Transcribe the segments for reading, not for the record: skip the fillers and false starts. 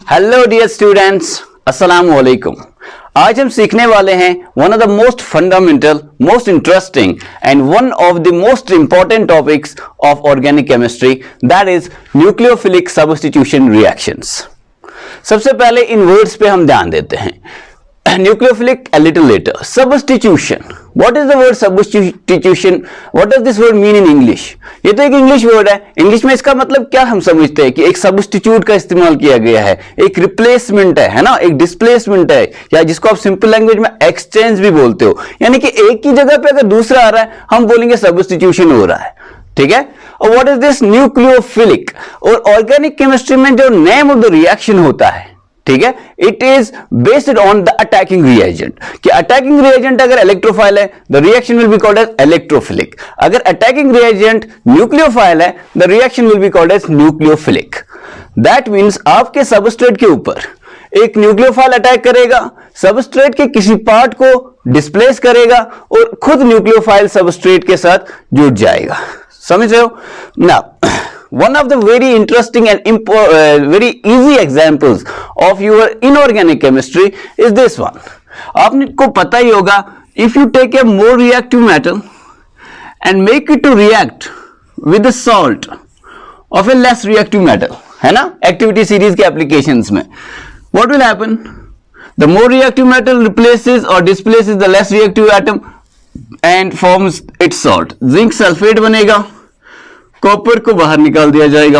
Hello dear students, अस्सलाम वालेकुम। आज हम सीखने वाले हैं one of the most fundamental, most interesting and one of the most important topics of organic chemistry, that is nucleophilic substitution reactions. सबसे पहले इन वर्ड्स पे हम ध्यान देते हैं। Nucleophilic a little later. Substitution. What is the word substitution? What does this word mean in English? ये तो एक इंग्लिश वर्ड है। इंग्लिश में इसका मतलब क्या हम समझते हैं कि एक सब्स्टिट्यूट का इस्तेमाल किया गया है, एक रिप्लेसमेंट है ना, एक डिस्प्लेसमेंट है, या जिसको आप सिंपल लैंग्वेज में एक्सचेंज भी बोलते हो। यानी कि एक की जगह पे अगर दूसरा आ रहा है, हम बोलेंगे सब्स्टिट्यूशन हो रहा है। ठीक है। और व्हाट इज दिस न्यूक्लियोफिलिक? और ऑर्गेनिक केमिस्ट्री में जो नेम ऑफ द रिएक्शन होता है, ठीक है, it is based on the attacking reagent. कि अटैकिंग रिएजेंट अगर इलेक्ट्रोफाइल है, the reaction will be called as electrophilic. अगर अटैकिंग रिएजेंट न्यूक्लियोफाइल है, the reaction will be called as nucleophilic. That means आपके सबस्ट्रेट के ऊपर एक न्यूक्लियोफाइल अटैक करेगा, सबस्ट्रेट के किसी पार्ट को डिस्प्लेस करेगा और खुद न्यूक्लियोफाइल सबस्ट्रेट के साथ जुड़ जाएगा। समझ रहे हो? Now one of the very interesting and very easy examples of your inorganic chemistry is this one. आपको पता ही होगा, if you take a more reactive metal and make it to react with the salt of a less reactive metal, है ना, activity series के applications में, what will happen? The more reactive metal replaces or displaces the less reactive atom and forms its salt. Zinc sulphate बनेगा, copper को बाहर निकाल दिया जाएगा।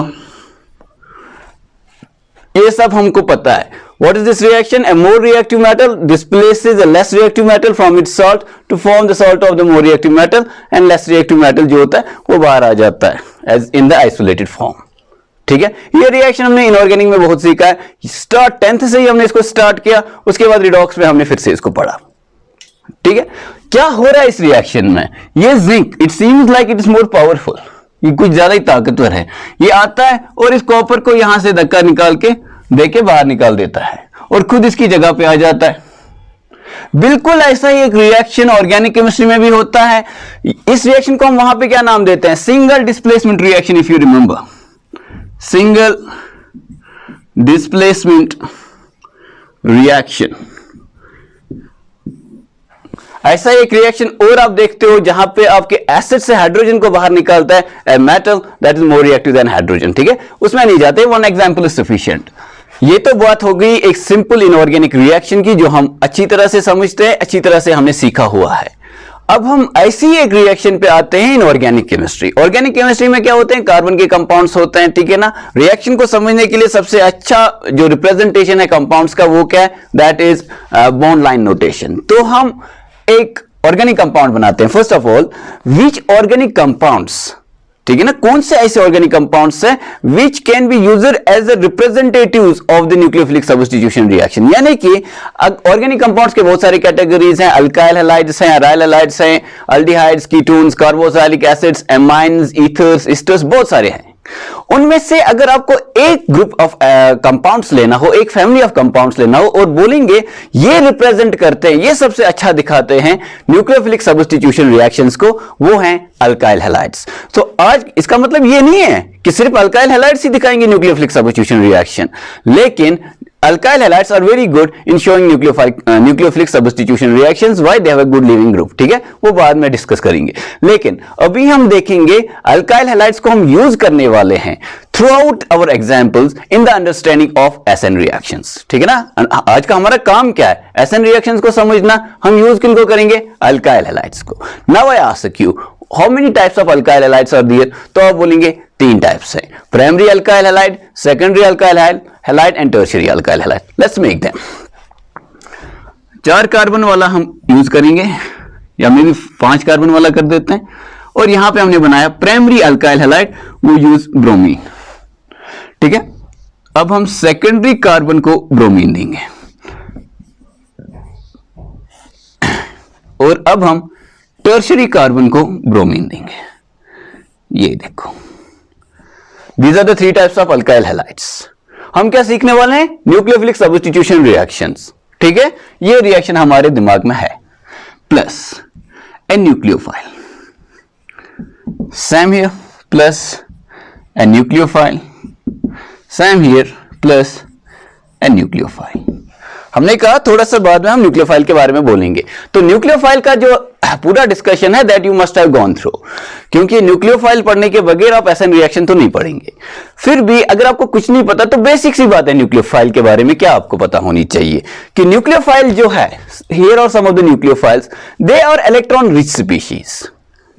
ये सब हमको पता है। What is this reaction? A more reactive metal displaces a less reactive metal from its salt to form the salt of the more reactive metal, and less reactive metal जो होता है वो बाहर आ जाता है as in the isolated form। ठीक है, ये रिएक्शन हमने इनऑर्गेनिक में बहुत सीखा है। स्टार्ट 10th से ही हमने इसको स्टार्ट किया, उसके बाद रिडॉक्स में हमने फिर से इसको पढ़ा। ठीक है, क्या हो रहा है इस रिएक्शन में? ये zinc, it seems like it is more powerful, ये कुछ ज्यादा ही ताकतवर है। ये आता है और इस कॉपर को यहां से धक्का निकाल के देके बाहर निकाल देता है और खुद इसकी जगह पे आ जाता है। बिल्कुल ऐसा ही एक रिएक्शन ऑर्गेनिक केमिस्ट्री में भी होता है। इस रिएक्शन को हम वहां पे क्या नाम देते हैं? Single displacement reaction, if you remember, single displacement reaction. ऐसा एक रिएक्शन और आप देखते हो जहां पे आपके एसिड से हाइड्रोजन को बाहर निकालता है metal that is more reactive than hydrogen. ठीक है, उसमें नहीं जाते, वन एग्जांपल इज सफिशिएंट। ये तो बात हो गई एक सिंपल इनऑर्गेनिक रिएक्शन की, जो हम अच्छी तरह से समझते हैं, अच्छी तरह से हमने सीखा हुआ है। अब हम ऐसी एक रिएक्शन पे आते हैं इन ऑर्गेनिक केमिस्ट्री। ऑर्गेनिक केमिस्ट्री में क्या होते हैं? कार्बन के कंपाउंड्स होते हैं। ठीक है ना। रिएक्शन को समझने के लिए सबसे अच्छा जो रिप्रेजेंटेशन है कंपाउंड्स का, वो क्या है? That is bond line notation. तो हम एक ऑर्गेनिक कंपाउंड बनाते हैं। First of all, which organic compounds, ठीक है ना, कौन से ऐसे ऑर्गेनिक कंपाउंड्स हैं which can be used as a representatives of the nucleophilic substitution reaction. यानी कि ऑर्गेनिक कंपाउंड्स के बहुत सारे कैटेगरीज हैं। अल्काइल हैलाइड्स हैं, अराइल हैलाइड्स हैं, aldehydes, ketones, carboxylic acids, amines, ethers, esters, बहुत सारे हैं। उनमें से अगर आपको एक ग्रुप ऑफ कंपाउंड्स लेना हो, एक फैमिली ऑफ कंपाउंड्स लेना हो, और बोलेंगे ये रिप्रेजेंट करते हैं, ये सबसे अच्छा दिखाते हैं न्यूक्लियोफिलिक सब्स्टिट्यूशन रिएक्शंस को, वो हैं अल्काइल हैलाइड्स। तो आज इसका मतलब ये नहीं है कि सिर्फ अल्काइल हैलाइड्स ही दिखाएंगे न्यूक्लियोफिलिक सब्स्टिट्यूशन रिएक्शन, लेकिन alkyl halides are very good in showing nucleophilic substitution reactions. Why? They have a good leaving group. ठीक है, वो बाद में डिस्कस करेंगे। लेकिन अभी हम देखेंगे alkyl halides को हम यूज करने वाले हैं throughout our examples in the understanding of SN reactions. ठीक है ना। आज का हमारा काम क्या है? SN reactions को समझना। हम यूज किनको करेंगे? alkyl halides को। Now I ask you, how many types of alkyl halides are there? तो आप बोलेंगे 3 टाइप्स है, primary alkyl halide, secondary alkyl halide and tertiary alkyl halide. Let's make them. 4 carbon वाला हम यूज करेंगे, या मे भी 5 कार्बन वाला कर देते हैं। और यहां पे हमने बनाया प्राइमरी अल्काइल हैलाइड, वो यूज ब्रोमीन। ठीक है, अब हम सेकेंडरी कार्बन को ब्रोमीन देंगे, और अब हम टर्शियरी कार्बन को ब्रोमीन देंगे। ये देखो, These are the 3 types of alkyl halides. हम क्या सीखने वाले हैं? Nucleophilic substitution reactions. ठीक है, ये रिएक्शन हमारे दिमाग में है। Plus a nucleophile, same here, plus a nucleophile, same here, plus a nucleophile. हमने कहा थोड़ा सा बाद में हम न्यूक्लियोफाइल के बारे में बोलेंगे। तो न्यूक्लियोफाइल का जो पूरा डिस्कशन है that you must have gone through, क्योंकि न्यूक्लियोफाइल पढ़ने के बगैर आप एसएन रिएक्शन तो नहीं पढ़ेंगे। फिर भी अगर आपको कुछ नहीं पता तो बेसिक सी बात है न्यूक्लियोफाइल के बारे में क्या आपको पता होनी चाहिए कि न्यूक्लियोफाइल जो है, here are some of the nucleophiles, they are electron rich species.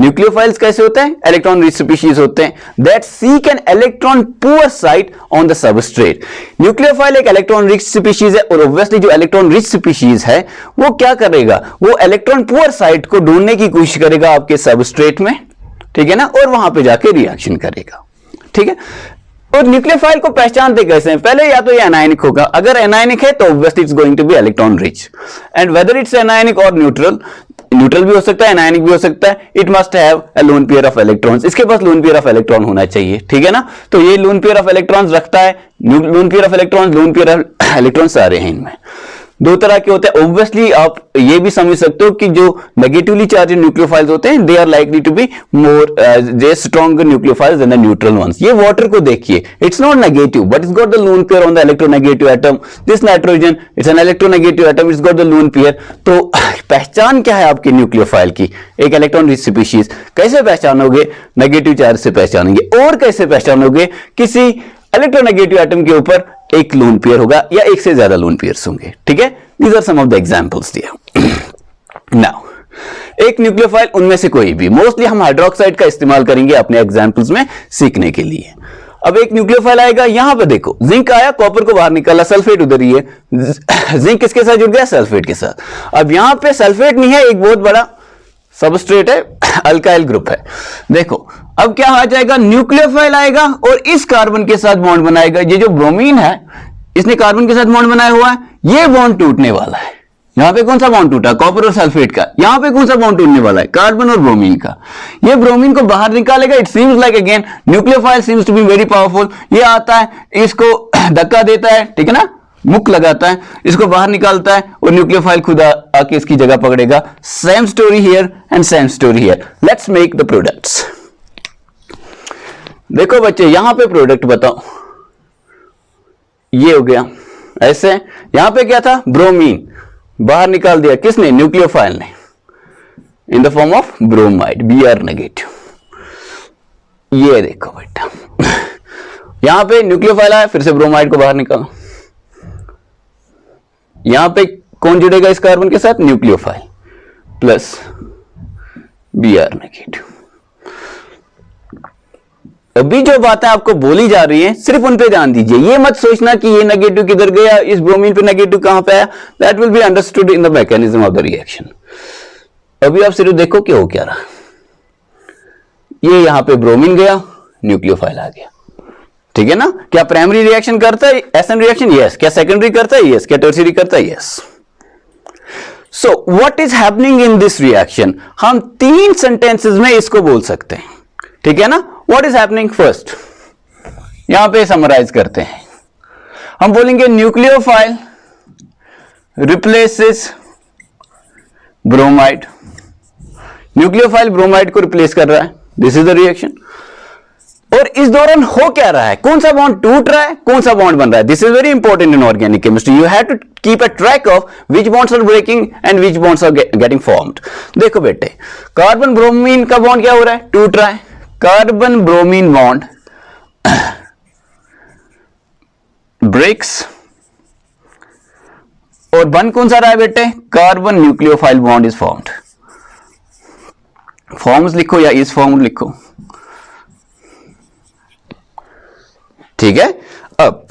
Nucleophiles कैसे होते हैं? इलेक्ट्रॉन रिच स्पीशीज होते हैं that seek an electron poor site on the substrate. Nucleophile एक इलेक्ट्रॉन रिच स्पीशीज है और ऑब्वियसली जो इलेक्ट्रॉन रिच स्पीशीज है वो क्या करेगा, वो इलेक्ट्रॉन पुअर साइट को ढूंढने की कोशिश करेगा आपके सबस्ट्रेट में, ठीक है ना, और वहां पे जाके रिएक्शन करेगा, ठीक है। और न्यूक्लियोफाइल को पहचानते कैसे हैं? पहले या तो ये एनायनिक होगा, अगर एनायनिक है तो obviously it's going to be electron rich, and whether it's anionic और न्यूट्रल, न्यूट्रल भी हो सकता है, एनायनिक भी हो सकता है, it must have a lone pair of electrons. इसके पास लोन पेयर ऑफ इलेक्ट्रॉन होना चाहिए, ठीक है ना। तो ये लोन पेयर ऑफ इलेक्ट्रॉन्स रखता है, loan pair of electrons, loan pair of electrons सारे हैं इनमें। दो तरह के होते हैं, ऑब्वियसली आप ये भी समझ सकते हो कि जो नेगेटिवली चार्ज न्यूक्लियोफाइल्स होते हैं they are likely to be more they stronger nucleophiles than the neutral ones. ये वाटर को देखिए, it's not negative but it's got the lone pair on the electronegative atom. This nitrogen it's an electronegative atom, it's got the lone pair. तो पहचान क्या है आपकी nucleophile की? एक इलेक्ट्रॉन रिच स्पीशीज। कैसे पहचानोगे? नेगेटिव चार्ज से पहचानेंगे। और कैसे पहचानोगे? किसी इलेक्ट्रोनेगेटिव एटम के ऊपर एक लोन पेयर होगा या एक से ज्यादा लोन पेयर्स होंगे, ठीक है। These are some of the examples दिया। नाउ एक न्यूक्लियोफाइल, उनमें से कोई भी, मोस्टली हम हाइड्रोक्साइड का इस्तेमाल करेंगे अपने एग्जांपल्स में सीखने के लिए। अब एक न्यूक्लियोफाइल आएगा, यहां पे देखो जिंक आया, कॉपर को बाहर निकाला, सल्फेट उधर ही है, जिंक किसके साथ जुड़ गया? सल्फेट के साथ। अब यहां पे सल्फेट नहीं है, एक बहुत बड़ा सबस्ट्रेट है, अल्काइल ग्रुप है। देखो अब क्या आ जाएगा, न्यूक्लियोफाइल आएगा और इस कार्बन के साथ बॉन्ड बनाएगा। ये जो ब्रोमीन है इसने कार्बन के साथ बॉन्ड बनाया हुआ है, ये बॉन्ड टूटने वाला है। यहां पे कौन सा बॉन्ड टूटा? कॉपर और सल्फेट का। यहां पे कौन सा बॉन्ड टूटने वाला है? कार्बन और ब्रोमीन का। ये ब्रोमीन को बाहर निकालेगा। It seems like again nucleophile seems to be very powerful. ये आता है, इसको धक्का देता है, ठीक है ना, मुक लगाता है, इसको बाहर निकालता है और न्यूक्लियोफाइल खुद आके इसकी जगह पकड़ेगा। Same story here and same story here. Let's make the products. देखो बच्चे यहां पे प्रोडक्ट बताओ, ये हो गया ऐसे। यहां पे क्या था? ब्रोमीन बाहर निकाल दिया, किसने? न्यूक्लियोफाइल ने, in the form of bromide, Br negative. ये देखो बेटा यहां पे न्यूक्लियोफाइल आया, फिर से ब्रोमाइड को बाहर निकालो। यहां पे कौन जुड़ेगा इस कार्बन के साथ? Nucleophile plus Br negative. अभी जो बातें आपको बोली जा रही हैं सिर्फ उन पे ध्यान दीजिए। ये मत सोचना कि ये नेगेटिव किधर गया, इस ब्रोमीन पे नेगेटिव कहां पे आया। That will be understood in the mechanism of the reaction. अभी आप सिर्फ देखो कि हो क्या रहा। ये यहां पे ब्रोमीन गया, न्यूक्लियोफाइल आ गया, ठीक है ना। क्या प्राइमरी रिएक्शन करता है एसएन रिएक्शन? यस। क्या सेकेंडरी करता है? यस। क्या टर्शियरी करता है? Yes. So what is happening in this reaction? हम 3 सेंटेंसेस में इसको बोल सकते हैं, ठीक है ना। What is happening? फर्स्ट यहां पे समराइज करते हैं, हम बोलेंगे nucleophile replaces bromide. Nucleophile bromide को रिप्लेस कर रहा है, दिस इज द रिएक्शन। और इस दौरान हो क्या रहा है? कौन सा बॉन्ड टूट रहा है, कौन सा बॉन्ड बन रहा है? This is very important in organic chemistry. You have to keep a track of which bonds are breaking and which bonds are getting formed. देखो बेटे, कार्बन ब्रोमीन का बॉन्ड क्या हो रहा है? टूट रहा है। कार्बन ब्रोमीन बॉन्ड ब्रेक्स और बन कौन सा रहा है बेटे? Carbon nucleophile bond is formed. Forms लिखो या इज फॉर्म्ड लिखो, ठीक है। अब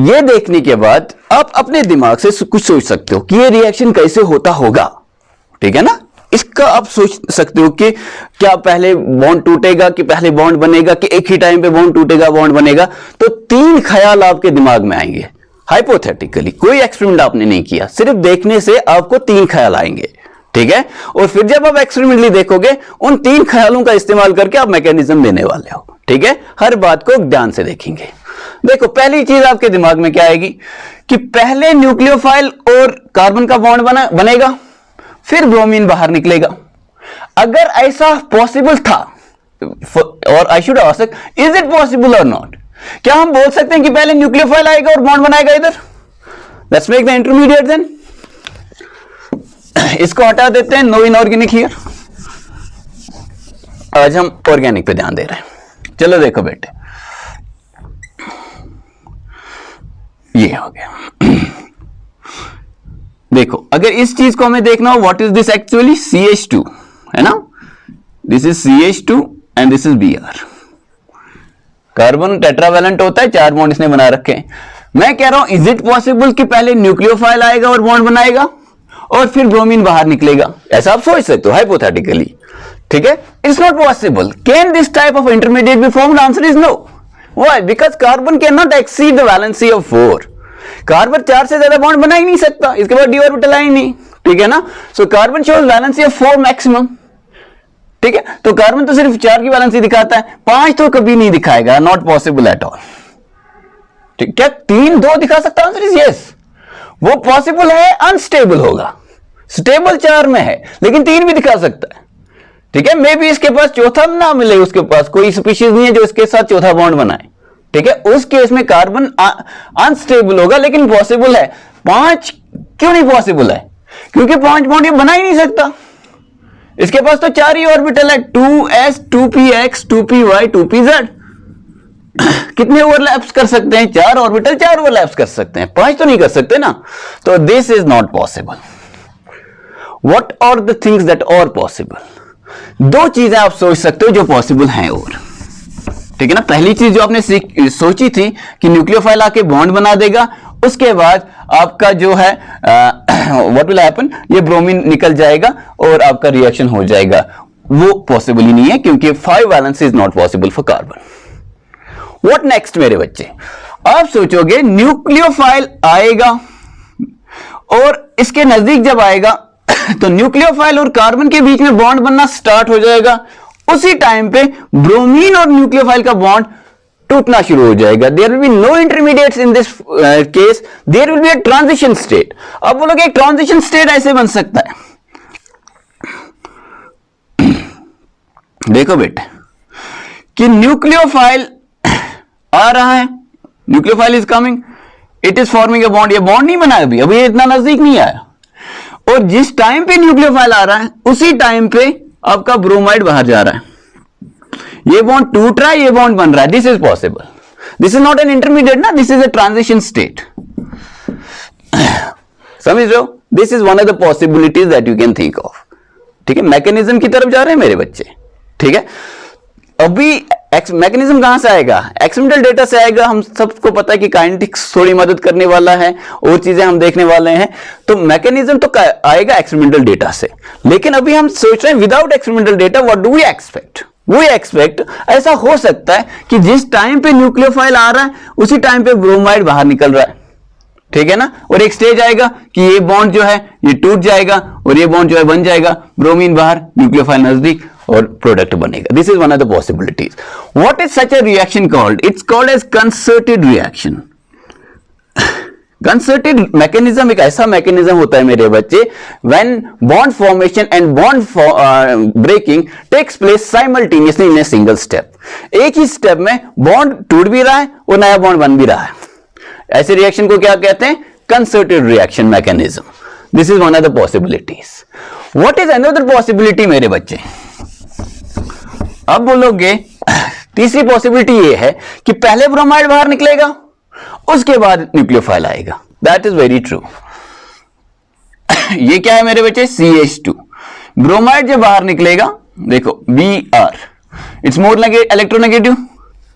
ये देखने के बाद आप अपने दिमाग से कुछ सोच सकते हो कि ये रिएक्शन कैसे होता होगा, ठीक है ना। इसका आप सोच सकते हो कि क्या पहले बॉन्ड टूटेगा कि पहले बॉन्ड बनेगा कि एक ही टाइम पे बॉन्ड टूटेगा बॉन्ड बनेगा। तो 3 ख्याल आपके दिमाग में आएंगे हाइपोथेटिकली। कोई एक्सपेरिमेंट आपने नहीं किया, सिर्फ देखने से आपको 3 ख्याल आएंगे, ठीक है। और फिर जब आप एक्सपेरिमेंटली देखोगे उन 3 ख्यालों का इस्तेमाल करके आप मैकेनिज्म देने वाले हो, ठीक है। हर बात को ध्यान से देखेंगे। देखो पहली चीज आपके दिमाग में क्या आएगी कि पहले न्यूक्लियोफाइल और कार्बन का बॉन्ड बनेगा, फिर ब्रोमीन बाहर निकलेगा। अगर ऐसा पॉसिबल था, और I should ask is it possible और नॉट, क्या हम बोल सकते हैं कि पहले न्यूक्लियोफाइल आएगा और बॉन्ड बनाएगा इधर? Let's make the intermediate then. इसको हटा देते हैं, नो इनऑर्गेनिक हियर। आज हम ऑर्गेनिक पे ध्यान दे रहे हैं। चलो देखो बेटे, ये हो गया। देखो अगर इस चीज को हमें देखना हो, what is this actually? CH2 है ना, this is CH2 and this is Br। Carbon tetravalent होता है, 4 बॉन्ड इसने बना रखे हैं। मैं कह रहा हूं इज इट पॉसिबल कि पहले न्यूक्लियोफाइल आएगा और बॉन्ड बनाएगा और फिर ब्रोमीन बाहर निकलेगा? ऐसा आप सोच सकते हो हाइपोथेटिकली, ठीक है? It's not possible. Can this type of intermediate be formed? Answer is no. Why? Because carbon can not exceed the valency of 4। Carbon 4 से ज्यादा बॉन्ड बना ही नहीं सकता, इसके बाद डी ऑर्बिटल आई नहीं, ठीक है ना? So carbon shows valency of 4 maximum, ठीक है? तो कार्बन तो सिर्फ 4 की वैलेंसी दिखाता है, 5 तो कभी नहीं दिखाएगा, नॉट पॉसिबल एट ऑल। ठीक, क्या 3 2 दिखा सकता? Answer is yes. वो पॉसिबल है, अनस्टेबल होगा। स्टेबल 4 में है लेकिन 3 भी दिखा सकता है, ठीक है? मे बी इसके पास चौथा ना मिले, उसके पास कोई स्पीशीज नहीं है जो इसके साथ चौथा बॉन्ड बनाए, ठीक है? उस केस में कार्बन अनस्टेबल होगा लेकिन पॉसिबल है। 5 क्यों नहीं पॉसिबल है? क्योंकि 5 बॉन्ड ये बना ही नहीं सकता। इसके पास तो 4 ही ऑर्बिटल है, 2s 2px 2py 2pz। कितने ओवरलैप्स कर सकते हैं? 4 ऑर्बिटल 4 ओवरलैप्स कर सकते हैं, 5 तो नहीं कर सकते ना। तो this is not possible. What are the things that are possible? 2 चीजें आप सोच सकते हो जो पॉसिबल हैं और, ठीक है ना? पहली चीज जो आपने सोची थी कि न्यूक्लियोफाइल आके बॉन्ड बना देगा, उसके बाद आपका जो है व्हाट विल हैपन, ये ब्रोमीन निकल जाएगा और आपका रिएक्शन हो जाएगा। वो पॉसिबल ही नहीं है क्योंकि 5 valence is not possible for carbon. What next मेरे बच्चे? आप सोचोगे न्यूक्लियोफाइल आएगा और इसके नजदीक जब आएगा तो न्यूक्लियोफाइल और कार्बन के बीच में बॉन्ड बनना स्टार्ट हो जाएगा। उसी टाइम पे ब्रोमीन और न्यूक्लियोफाइल का बॉन्ड टूटना शुरू हो जाएगा। There will be no intermediates in this case, there will be a transition state. अब बोलोगे एक ट्रांजिशन स्टेट ऐसे बन सकता है। देखो बेटे कि न्यूक्लियोफाइल आ रहा है, nucleophile is coming, it is forming a bond. ये बॉन्ड नहीं बना अभी ये इतना नजदीक नहीं आया, और जिस टाइम पे न्यूक्लियोफाइल आ रहा है उसी टाइम पे आपका ब्रोमाइड बाहर जा रहा है। ये बॉन्ड टूट रहा है, ये बॉन्ड बन रहा है। This is possible. This is not an intermediate ना, this is a transition state. समझ रहे हो? This is one of the possibilities that you can think of, ठीक है? मैकेनिज्म की तरफ जा रहे हैं मेरे बच्चे, ठीक है? अभी मैकेनिज्म कहां से आएगा? एक्सपेरिमेंटल डेटा से आएगा। हम सबको पता है कि काइनेटिक्स थोड़ी मदद करने वाला है और चीजें हम देखने वाले हैं, तो मैकेनिज्म तो आएगा एक्सपेरिमेंटल डेटा से। लेकिन अभी हम सोच रहे हैं without experimental data what do we expect? We expect ऐसा हो सकता है कि जिस टाइम पे न्यूक्लियोफाइल आ रहा है उसी टाइम पे ब्रोमाइड बाहर निकल रहा है, ठीक है ना? और एक स्टेज आएगा कि ये बॉन्ड जो है ये टूट जाएगा और ये बॉन्ड जो है बन जाएगा, ब्रोमीन बाहर न्यूक्लियोफाइल नजदीक और प्रोडक्ट बनेगा। This is one of the possibilities. What is such a reaction called? It's called as concerted reaction. Concerted mechanism एक ऐसा मैकेनिज्म होता है मेरे बच्चे when bond formation and bond breaking takes place simultaneously in a single step. एक ही step में bond टूट भी रहा है और नया बॉन्ड बन भी रहा है। ऐसे रिएक्शन को क्या कहते हैं? Concerted reaction mechanism. This is one of the possibilities. What is another possibility मेरे बच्चे? अब बोलोगे तीसरी पॉसिबिलिटी ये है कि पहले ब्रोमाइड बाहर निकलेगा उसके बाद न्यूक्लियोफाइल आएगा। That is very true. ये क्या है मेरे बच्चे? CH2। ब्रोमाइड जब बाहर निकलेगा, देखो Br, इट्स मोर इलेक्ट्रोनेगेटिव,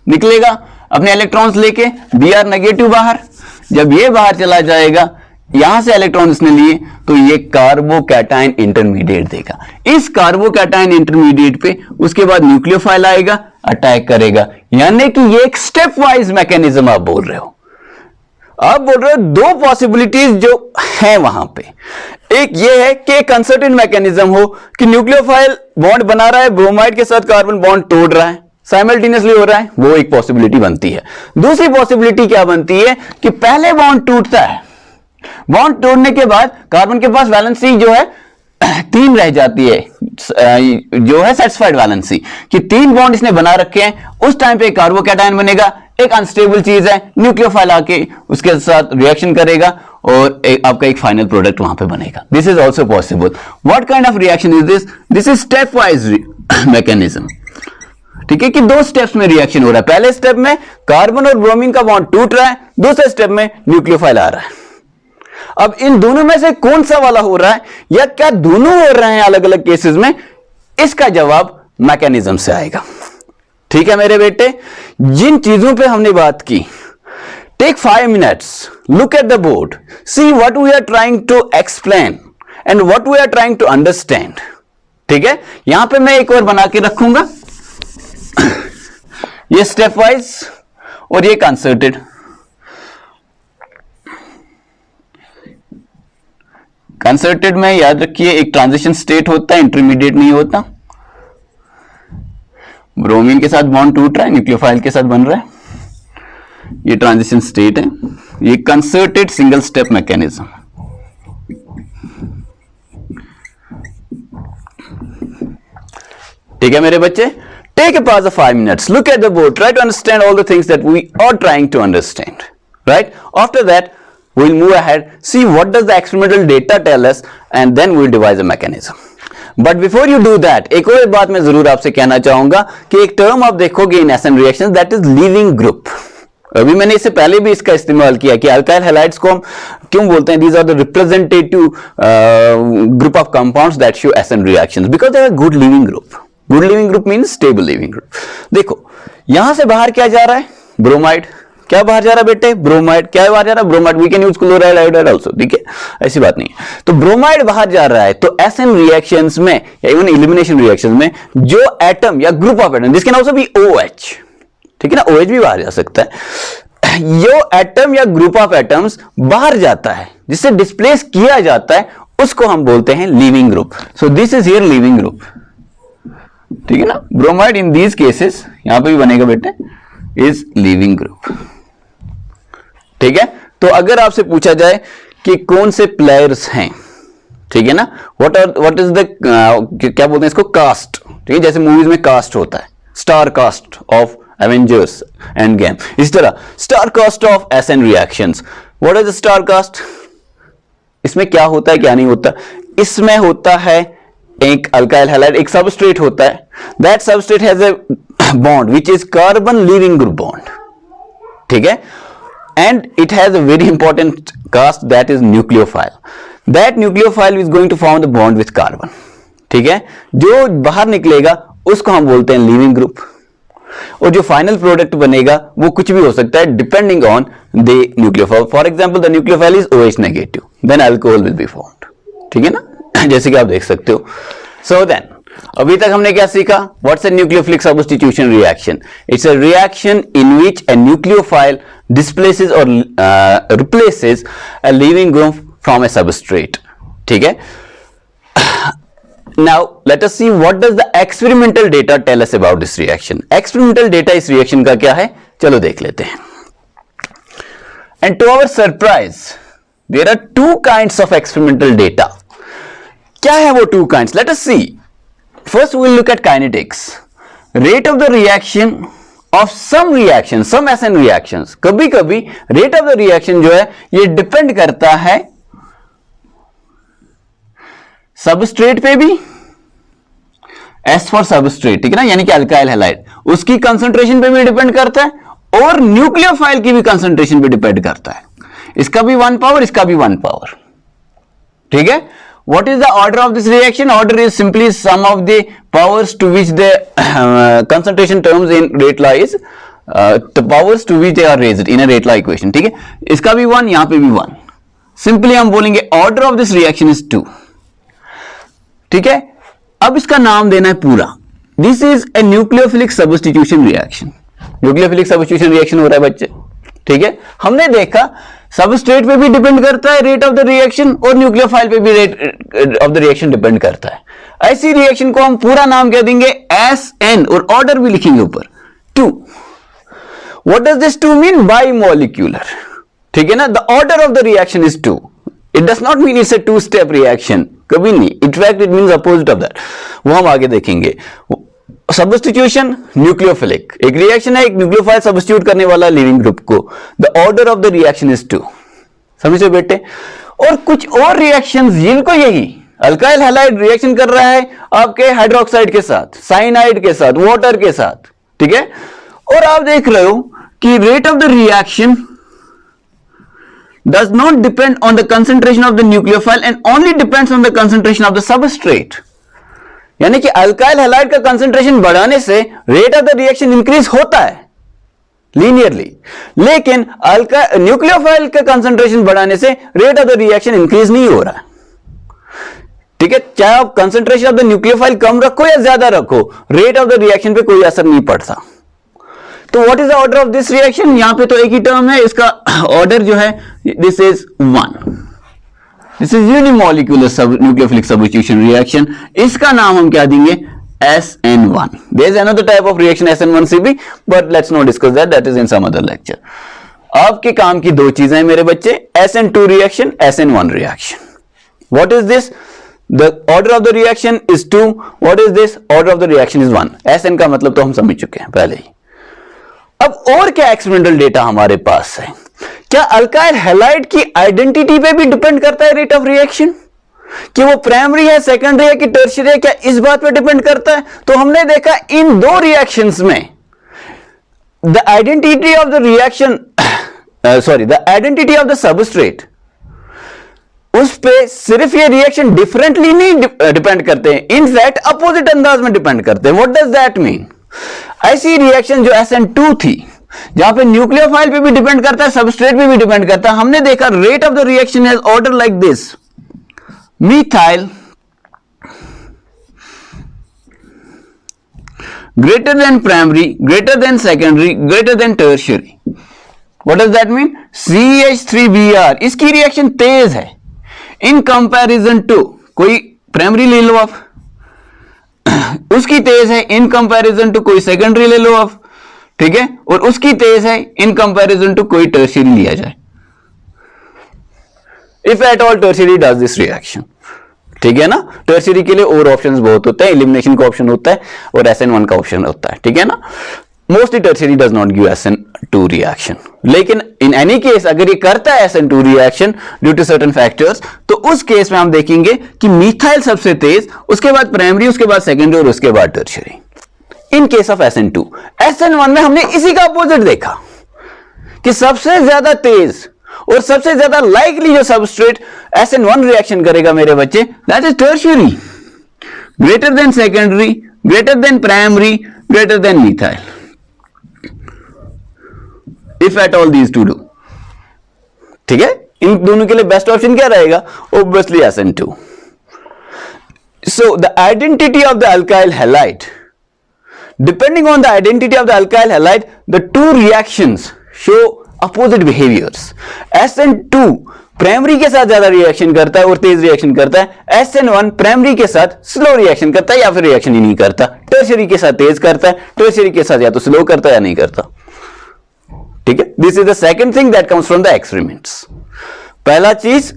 निकलेगा अपने इलेक्ट्रॉन्स लेके, Br नेगेटिव बाहर। जब ये बाहर चला जाएगा, यहां से इलेक्ट्रॉन इसने लिए, तो ये कार्बोकैटायन इंटरमीडिएट देगा। इस कार्बोकैटायन इंटरमीडिएट पे उसके बाद न्यूक्लियोफाइल आएगा, अटैक करेगा। यानी कि ये एक स्टेप वाइज मैकेनिज्म आप बोल रहे हो। आप बोल रहे हो 2 पॉसिबिलिटीज जो है वहां पे। एक ये है कि कंसर्टेड मैकेनिज्म हो कि न्यूक्लियोफाइल बॉन्ड बना रहा है, ब्रोमाइड के साथ कार्बन बॉन्ड तोड़ रहा है, साइमल्टेनियसली हो रहा है, वो एक पॉसिबिलिटी बनती है। दूसरी पॉसिबिलिटी क्या बनती है कि पहले बॉन्ड टूटता है, बॉन्ड तोड़ने के बाद कार्बन के पास वैलेंसी जो है तीन रह जाती है जो है सेटिस्फाइड वैलेंसी कि 3 बॉन्ड इसने बना रखे हैं, उस टाइम पे कार्बोकैटायन बनेगा, एक अनस्टेबल चीज है, न्यूक्लियोफाइल आके उसके साथ रिएक्शन करेगा और आपका एक फाइनल प्रोडक्ट वहां पे बनेगा। This is also possible. What kind of reaction is this? This is step wise mechanism. ठीक है कि 2 स्टेप्स में रिएक्शन हो रहा है। पहले स्टेप में कार्बन और ब्रोमीन का बॉन्ड टूट रहा है, दूसरे स्टेप में न्यूक्लियोफाइल आ रहा है। अब इन दोनों में से कौन सा वाला हो रहा है या क्या दोनों हो रहे हैं अलग अलग केसेस में, इसका जवाब मैकेनिज्म से आएगा। ठीक है मेरे बेटे, जिन चीजों पे हमने बात की, take 5 minutes, look at the board, see what we are trying to explain and what we are trying to understand. ठीक है, यहां पे मैं एक और बना के रखूंगा, ये स्टेप वाइज और ये कंसर्टेड। कंसर्टेड में याद रखिए एक ट्रांजिशन स्टेट होता है, इंटरमीडिएट नहीं होता। ब्रोमीन के साथ बॉन्ड टूट रहा है, न्यूक्लियोफाइल के साथ बन रहा है, ये ट्रांजिशन स्टेट है। ये कंसर्टेड सिंगल स्टेप मैकेनिज्म। ठीक है मेरे बच्चे, take a pause of 5 minutes, look at the board, try to understand all the things that we are trying to understand, right? After that we'll move ahead, see what does the experimental data tell us, and then we'll devise a mechanism. But before you do that, एक और बात मैं जरूर आपसे कहना चाहूंगा कि एक टर्म आप देखोगे in SN reactions, that is leaving group. अभी मैंने इससे पहले भी इसका इस्तेमाल किया कि अल्काइल हैलाइड्स को हम क्यों बोलते हैं, these are the representative group of compounds that show SN reactions because they are good leaving group. Good leaving group means stable leaving group. देखो यहां से बाहर क्या जा रहा है, ब्रोमाइड। क्या बाहर जा रहा है बेटे, ब्रोमाइड। क्या बाहर जा रहा है, bromide. We can use chloride, iodide also. ठीक है, ऐसी बात नहीं है। तो ब्रोमाइड बाहर जा रहा है, तो एसएन रिएक्शंस में या इवन एलिमिनेशन रिएक्शंस में जो एटम या group of atom, this can also be OH, ठीक है ना, OH भी बाहर जा सकता है। जो एटम या ग्रुप ऑफ एटम्स बाहर जाता है, जिससे डिस्प्लेस किया जाता है, उसको हम बोलते हैं leaving group. So this is here leaving group. ठीक है ना, ब्रोमाइड इन दीज केसेस, यहां पे भी बनेगा बेटे, इज लीविंग ग्रुप। ठीक है, तो अगर आपसे पूछा जाए कि कौन से प्लेयर्स हैं, ठीक है ना, व्हाट इज द क्या बोलते हैं इसको, कास्ट। ठीक है, जैसे मूवीज में कास्ट होता है, star cast of Avengers end game, इस तरह star cast of SN reactions. What is the star cast? इसमें क्या होता है क्या नहीं होता? इसमें होता है एक अल्काइल हैलाइड, एक सबस्ट्रेट होता है, that substrate has a bond which is carbon leaving group bond. ठीक है, and it has a very important cast that is nucleophile. That nucleophile is going to form the bond with carbon. ठीक है, जो बाहर निकलेगा उसको हम बोलते हैं लीविंग ग्रुप, और जो फाइनल प्रोडक्ट बनेगा वो कुछ भी हो सकता है depending on the nucleophile. For example the nucleophile is OH negative, then alcohol will be formed. ठीक है ना, जैसे कि आप देख सकते हो। सो देन अभी तक हमने क्या सीखा? What's a nucleophilic substitution reaction? It's a reaction in which a nucleophile displaces or replaces a leaving group from a substrate. ठीक है, now let us see what does the experimental data tell us about this reaction. Experimental data इस reaction का क्या है, चलो देख लेते हैं। And to our surprise, there are 2 kinds of experimental data. क्या है वो 2 kinds? Let us see. First we will look at kinetics. Rate of the reaction of some reaction, some SN reactions. कभी कभी rate of the reaction जो है ये depend करता है सबस्ट्रेट पे भी, S फॉर सबस्ट्रेट, ठीक है ना, यानी कि अल्काइल हैलाइड, उसकी कंसंट्रेशन पे भी डिपेंड करता है, और न्यूक्लियोफाइल की भी कंसंट्रेशन पे डिपेंड करता है। इसका भी 1 पावर, इसका भी 1 पावर। ठीक है, what is the order of this reaction? Order is simply sum of the powers to which the concentration terms in rate law is the powers to which they are raised in a rate law equation. ठीक है, इसका भी 1, यहां पे भी 1। Simply हम बोलेंगे order of this reaction is 2। ठीक है, अब इसका नाम देना है पूरा। This is a nucleophilic substitution reaction. Nucleophilic substitution reaction हो रहा है बच्चे। ठीक है, हमने देखा सबस्ट्रेट पे भी डिपेंड करता है रेट ऑफ द रिएक्शन, और न्यूक्लियोफाइल पे भी rate of the reaction depend करता है। ऐसी रिएक्शन को हम पूरा नाम कह देंगे SN, और ऑर्डर भी लिखेंगे ऊपर 2। What does this 2 mean? Bimolecular. ठीक है ना, the order of the reaction is 2। It does not mean it's a 2-स्टेप रिएक्शन। कभी नहीं. In fact it means opposite of that, वो हम आगे देखेंगे. सब्स्टिट्यूशन न्यूक्लियोफिलिक, एक रिएक्शन है, एक न्यूक्लियोफाइल सब्स्टिट्यूट करने वाला लिविंग ग्रुप को. The order of the reaction is 2. समझे बेटे. और कुछ और रिएक्शंस जिनको यही अल्काइल हैलाइड रिएक्शन कर रहा है आपके हाइड्रोक्साइड के साथ, साइनाइड के साथ, वाटर के साथ, ठीक है. और आप देख रहे हो कि rate of the reaction does not depend on the concentration of the nucleophile and only depends on the concentration of the substrate. यानी कि अल्काइल हैलाइड का कंसंट्रेशन बढ़ाने से rate of the reaction increase होता है लीनियरली, लेकिन nucleophile का concentration बढ़ाने से rate of the reaction increase नहीं हो रहा. ठीक है, चाहे आप कंसंट्रेशन ऑफ द न्यूक्लियोफाइल कम रखो या ज्यादा रखो, रेट ऑफ द रिएक्शन पे कोई असर नहीं पड़ता. तो what is the order of this reaction? यहां पे तो एक ही टर्म है, इसका ऑर्डर जो है this is 1. This is unimolecular nucleophilic substitution reaction. इसका नाम हम क्या देंगे? SN1. There is another type of reaction SN1CB, but let's not discuss that. That is in some other lecture. आपके काम की दो चीजें हैं मेरे बच्चे, SN2 reaction, SN1 reaction. What is this? The order of the reaction is 2. What is this? Order of the reaction is 1. SN का मतलब तो हम समझ चुके हैं पहले ही. अब और क्या एक्सपेरिमेंटल डेटा हमारे पास है? क्या अल्काइल हैलाइड की आइडेंटिटी पे भी डिपेंड करता है रेट ऑफ रिएक्शन? कि वो प्राइमरी है, सेकेंडरी है कि टर्शियरी है, क्या इस बात पे डिपेंड करता है? तो हमने देखा इन दो रिएक्शंस में the identity of the reaction the identity of the substrate, उस पे सिर्फ ये रिएक्शन डिफरेंटली नहीं डिपेंड करते हैं, इनफैक्ट अपोजिट अंदाज में डिपेंड करते हैं. What does that mean? ऐसी रिएक्शन जो SN2 थी, जहां पे न्यूक्लियोफाइल पे भी डिपेंड करता है, सबस्ट्रेट पे भी डिपेंड करता है, हमने देखा rate of the reaction has order like this: methyl greater than primary, greater than secondary, greater than tertiary. What does that mean? CH3Br इसकी रिएक्शन तेज है इन कंपैरिजन टू, कोई प्राइमरी ले लो आप, उसकी तेज है इन कंपैरिजन टू कोई secondary ले लो आप, ठीक है, और उसकी तेज है इन कंपैरिजन टू कोई टर्शियरी लिया जाए. If at all tertiary does this reaction, ठीक है ना. टर्शियरी के लिए और ऑप्शंस बहुत होते हैं, एलिमिनेशन का ऑप्शन होता है और SN1 का ऑप्शन होता है, ठीक है ना. Mostly tertiary does not give SN2 reaction, लेकिन इन एनी केस अगर ये करता है SN2 reaction due to certain factors, तो उस केस में हम देखेंगे कि मिथाइल सबसे तेज, उसके बाद प्राइमरी, उसके बाद सेकेंडरी और उसके बाद tertiary. In case of SN2. SN1 में हमने इसी का अपोजिट देखा कि सबसे ज्यादा तेज और सबसे ज्यादा लाइकली जो सबस्ट्रेट SN1 रिएक्शन करेगा मेरे बच्चे, that is tertiary. Greater than secondary, greater than primary, greater than methyl, if at all these two do. ठीक है, इन दोनों के लिए बेस्ट ऑप्शन क्या रहेगा? Obviously SN2. So the identity of the alkyl halide, depending on the identity of the alkyl halide, the two reactions show opposite behaviors. SN2 primary के साथ ज्यादा रिएक्शन करता है और तेज रिएक्शन करता है, SN1 प्राइमरी के साथ स्लो रिएक्शन करता है या फिर रिएक्शन ही नहीं करता, टर्शियरी के साथ तेज करता है, टर्शियरी के साथ या तो स्लो करता है या नहीं करता. ठीक है, this is the second thing that comes from the experiments. पहला चीज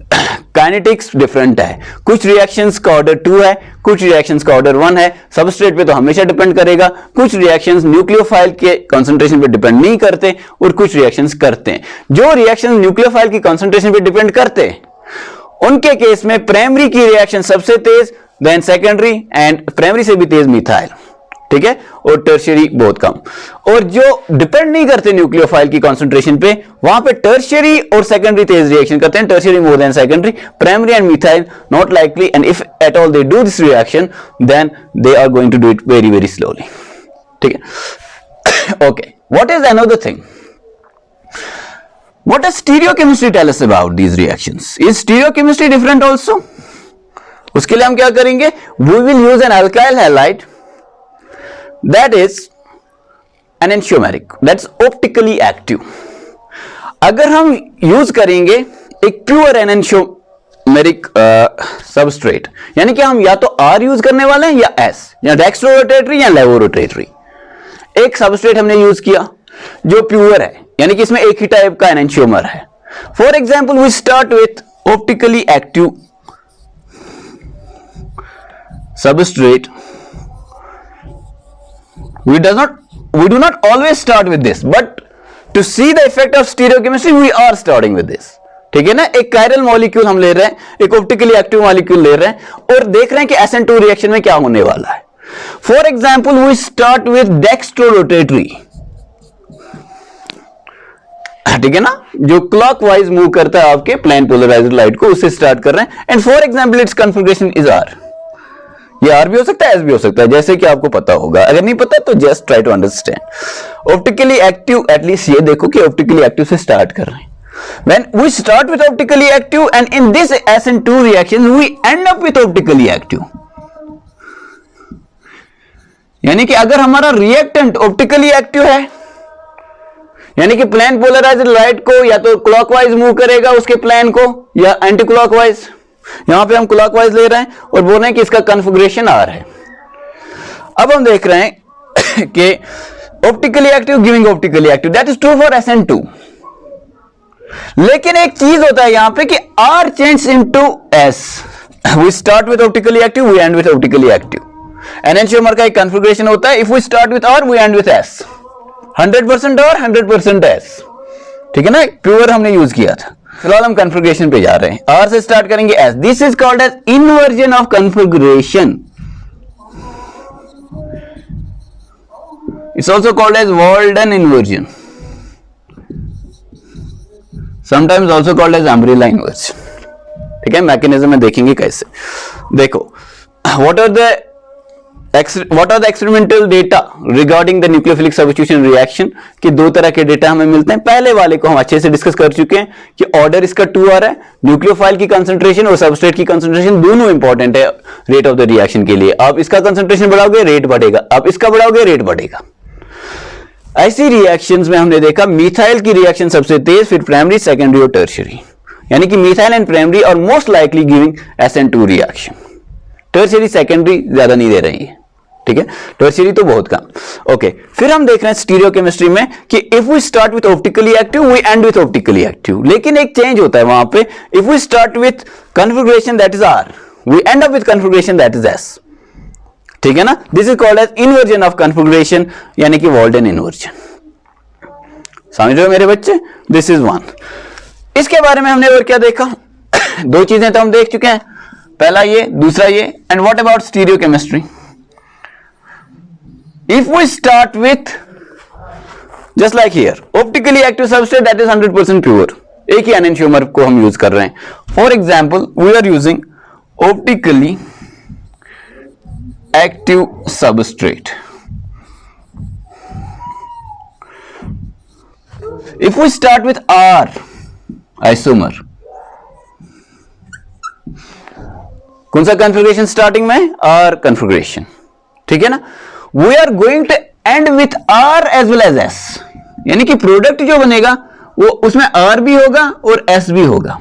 काइनेटिक्स डिफरेंट है, कुछ रिएक्शंस का ऑर्डर 2 है, कुछ रिएक्शंस का ऑर्डर 1 है. सबस्ट्रेट पे तो हमेशा डिपेंड करेगा, कुछ रिएक्शंस न्यूक्लियोफाइल के कंसंट्रेशन पे डिपेंड नहीं करते और कुछ रिएक्शंस करते हैं. जो रिएक्शंस न्यूक्लियोफाइल की कंसंट्रेशन पे डिपेंड करते हैं उनके केस में प्राइमरी की रिएक्शन सबसे तेज, देन सेकेंडरी एंड प्राइमरी से भी तेज मिथाइल, ठीक है, और टर्शियरी बहुत कम. और जो डिपेंड नहीं करते न्यूक्लियोफाइल की कंसंट्रेशन पे, वहां पे टर्शियरी और सेकेंडरी तेज रिएक्शन करते हैं, tertiary more than secondary, primary and methyl not likely, and if at all they do this reaction then they are going to do it very very slowly. ठीक है, okay. What is another thing? What does stereochemistry tell us about these reactions? Is stereochemistry different also? उसके लिए हम क्या करेंगे? We will use an alkyl halide that is an enantiomeric, that's optically active. अगर हम use करेंगे एक pure एनेंशियोमेरिक substrate, यानी कि हम या तो R यूज करने वाले हैं या S, या डेक्स्ट्रोरोटेटरी या लेवोरोटेटरी. एक सबस्ट्रेट हमने यूज किया जो प्योर है, यानी कि इसमें एक ही टाइप का एनेंशियोमर है. For example we start with optically active substrate, we do not always start with this, but to see the effect of stereochemistry we are starting with this. ठीक है ना, एक कायरल मॉलिक्यूल हम ले रहे हैं, एक ऑप्टिकली एक्टिव मॉलिक्यूल ले रहे हैं और देख रहे हैं कि SN2 रिएक्शन में क्या होने वाला है. For example we start with dextrorotatory, ठीक है ना, जो क्लॉकवाइज मूव करता है आपके प्लेन पोलराइज्ड लाइट को, उससे स्टार्ट कर रहे हैं. And for example its configuration is R. ये आर भी हो सकता है, एस भी हो सकता है, जैसे कि आपको पता होगा. अगर नहीं पता तो just try to understand. Optically active, at least ये देखो कि ऑप्टिकली एक्टिव से स्टार्ट कर रहे हैं. When we start with optically active and in this SN2 reaction we end up with optically active. यानी कि अगर हमारा रिएक्टेंट ऑप्टिकली एक्टिव है, यानी कि प्लेन पोलराइज्ड लाइट को या तो क्लॉकवाइज मूव करेगा उसके प्लेन को या एंटी क्लॉकवाइज. यहां पे हम क्लॉकवाइज ले रहे हैं और बोल रहे हैं कि इसका कॉन्फ़िगरेशन आर है. अब हम देख रहे हैं कि optically active giving optically active, that is true for SN2. लेकिन एक चीज होता है यहां पे कि R change into S. We start with optically active, we end with optically active. Enantiomer का एक कॉन्फ़िगरेशन होता है, if we start with R we end with S. 100% R 100% S. ठीक है ना, प्योर हमने यूज किया था. फिलहाल हम कॉन्फ़िगरेशन पे जा रहे हैं. R से स्टार्ट करेंगे S. This is called as inversion of configuration. It's also called as Walden inversion, sometimes also called as umbrella inversion. ठीक है, मैकेनिज्म में देखेंगे कैसे. देखो, what are the experimental data regarding the nucleophilic substitution reaction कि दो तरह के डेटा हमें मिलते हैं. पहले वाले को हम अच्छे से डिस्कस कर चुके हैं कि ऑर्डर इसका 2 आ रहा है. न्यूक्लियोफाइल की कंसंट्रेशन और सबस्ट्रेट की कंसंट्रेशन दोनों इंपॉर्टेंट है रेट ऑफ द रिएक्शन के लिए. आप इसका कंसंट्रेशन बढ़ाओगे रेट बढ़ेगा, आप इसका बढ़ाओगे रेट बढ़ेगा. ऐसी रिएक्शंस में हमने देखा मिथाइल की रिएक्शन सबसे तेज, फिर प्राइमरी, सेकेंडरी और टर्शियरी. यानी कि मिथाइल एंड प्राइमरी और most likely giving SN2 reaction. Tertiary secondary ज्यादा नहीं दे रही है. ठीक है, टर्शियरी तो बहुत कम. ओके, फिर हम देख रहे हैं स्टीरियोकेमिस्ट्री में कि if we start with optically active we end with optically active. लेकिन एक चेंज होता है वहां पे. If we start with configuration that is R we end up with configuration that is S. ठीक है ना, this is called as inversion of configuration, यानी कि वॉल्डन इन्वर्जन. समझ रहे हो मेरे बच्चे? This is one. इसके बारे में हमने और क्या देखा? 2 चीजें तो हम देख चुके हैं, पहला ये, दूसरा ये. And what about stereochemistry? If we start with just like here optically active substrate that is 100% pure, एक ही एनएनशियोमर को हम यूज कर रहे हैं. For example we are using optically active substrate. If we start with R isomer, कौन सा configuration starting में? R configuration. ठीक है ना, we are going to end with R as well as S. यानी कि प्रोडक्ट जो बनेगा वो उसमें R भी होगा और S भी होगा.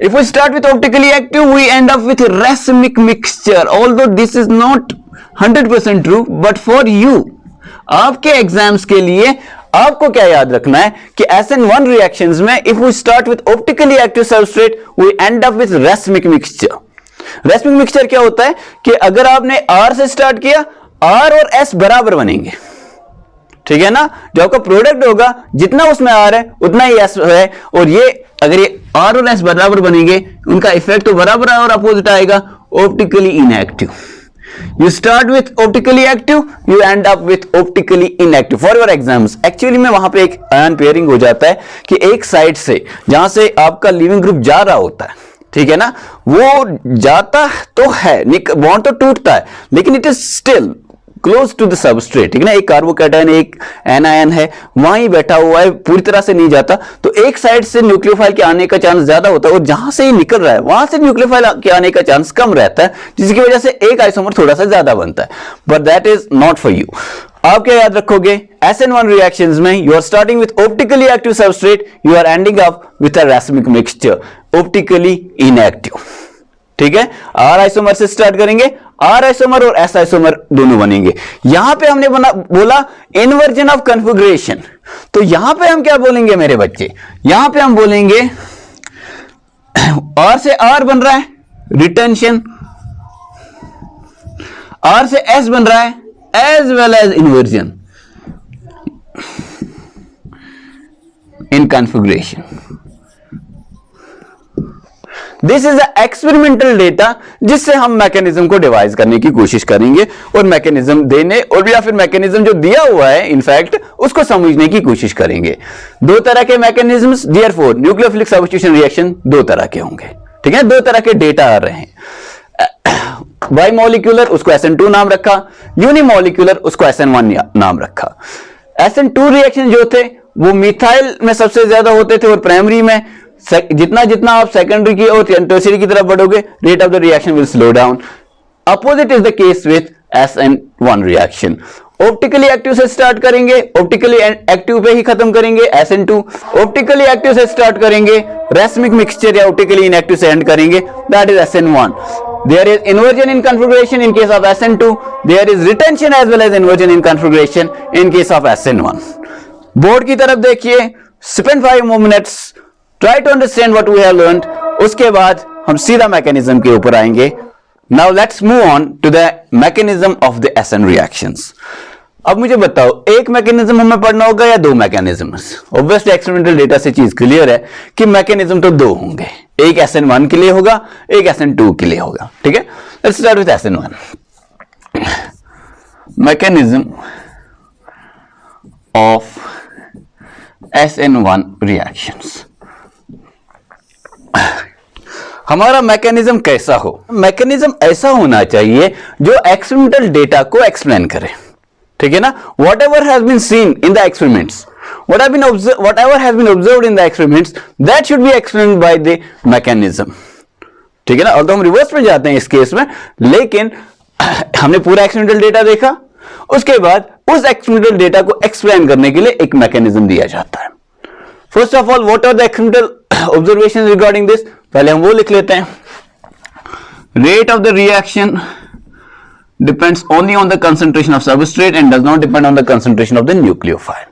If we start with optically active, we end up with racemic mixture. Although this is not 100% true, but for you, आपके एग्जाम्स के लिए आपको क्या याद रखना है कि SN1 reactions में if we start with optically active substrate, we end up with racemic mixture. Racemic mixture क्या होता है कि अगर आपने R से स्टार्ट किया, R और S बराबर बनेंगे. ठीक है ना, जो आपका प्रोडक्ट होगा जितना उसमें R है उतना ही S है. और ये अगर ये R और S बराबर बनेंगे, उनका इफेक्ट तो बराबर है और अपोजिट आएगा, optically inactive. You start with optically active, you end up with optically inactive. For your exams, actually में वहां पे एक आयन पेयरिंग हो जाता है कि एक साइड से जहां से आपका लिविंग ग्रुप जा रहा होता है, ठीक है ना, वो जाता तो है, बॉन्ड तो टूटता है, लेकिन it is still close to the substrate. ठीक है ना, एक कार्बोकैटायन एक एनायन है, वहीं बैठा हुआ है, पूरी तरह से नहीं जाता. तो एक साइड से न्यूक्लियोफाइल के आने का चांस ज्यादा होता है और जहां से ही निकल रहा है वहां से न्यूक्लियोफाइल के आने का चांस कम रहता है, जिसकी वजह से एक आइसोमर थोड़ा सा ज्यादा बनता है. But that is not for you. आप क्या याद रखोगे? SN1 रिएक्शंस में you are starting with optically active substrate, you are ending up with a racemic mixture, optically inactive. ठीक है, R आइसोमर से स्टार्ट करेंगे, R आइसोमर और S आइसोमर दोनों बनेंगे. यहां पे हमने बोला इन्वर्जन ऑफ कॉन्फ़िगरेशन. तो यहां पे हम क्या बोलेंगे मेरे बच्चे? यहां पे हम बोलेंगे R से R बन रहा है, रिटेंशन, R से S बन रहा है, as well as inversion in configuration. This is a experimental data जिससे हम मैकेनिज्म को डिवाइस करने की कोशिश करेंगे और मैकेनिज्म देने और या फिर मैकेनिज्म जो दिया हुआ है इनफैक्ट उसको समझने की कोशिश करेंगे। दो तरह के mechanisms, therefore nucleophilic substitution reaction दो तरह के होंगे, ठीक है। दो तरह के डेटा आ रहे हैं, बाइमोलिक्यूलर उसको SN2 नाम रखा, यूनिमोलिक्यूलर उसको SN1 नाम रखा। SN2 रिएक्शन जो थे वो मिथाइल में सबसे ज्यादा होते थे और प्राइमरी में जितना जितना आप सेकेंडरी की और टर्शियरी की तरफ बढ़ोगे rate of the reaction will slow down. Opposite is the case with SN1 reaction. Optically active से स्टार्ट करेंगे, ऑप्टिकली एक्टिव पे ही खत्म करेंगे SN2, ऑप्टिकली एक्टिव से स्टार्ट करेंगे, रेसमिक मिक्सचर या ऑप्टिकली इनएक्टिव से एंड करेंगे, that is SN1। There is inversion in configuration in case of SN2. There is retention as well as inversion in configuration in case of SN1. Board की तरफ देखिए, spend 5 more minutes, try to understand what we have learned. उसके बाद हम सीधा mechanism के ऊपर आएंगे। Now let's move on to the mechanism of the SN reactions. अब मुझे बताओ, एक मैकेनिज्म हमें पढ़ना होगा या दो मैकेनिज्म्स? ऑब्वियसली एक्सपेरिमेंटल डेटा से चीज क्लियर है कि मैकेनिज्म तो दो होंगे, एक SN1 के लिए होगा, एक SN2 के लिए होगा, ठीक है। Let's start with SN1। Mechanism of SN1 reactions. हमारा मैकेनिज्म कैसा हो? मैकेनिज्म ऐसा होना चाहिए जो एक्सपेरिमेंटल डेटा को एक्सप्लेन करे, ठीक है ना। whatever has been seen in the experiments, whatever has been observed in the experiments, that should be explained by the mechanism, ठीक है ना। और तो हम रिवर्स में जाते हैं इस केस में, लेकिन हमने पूरा एक्सपेरिमेंटल डेटा देखा, उसके बाद उस एक्सपेरिमेंटल डेटा को एक्सप्लेन करने के लिए एक मैकेनिज्म दिया जाता है। First of all, what are the experimental observations regarding this? पहले हम वो लिख लेते हैं। Rate of the reaction depends only on the concentration of substrate and does not depend on the concentration of the nucleophile.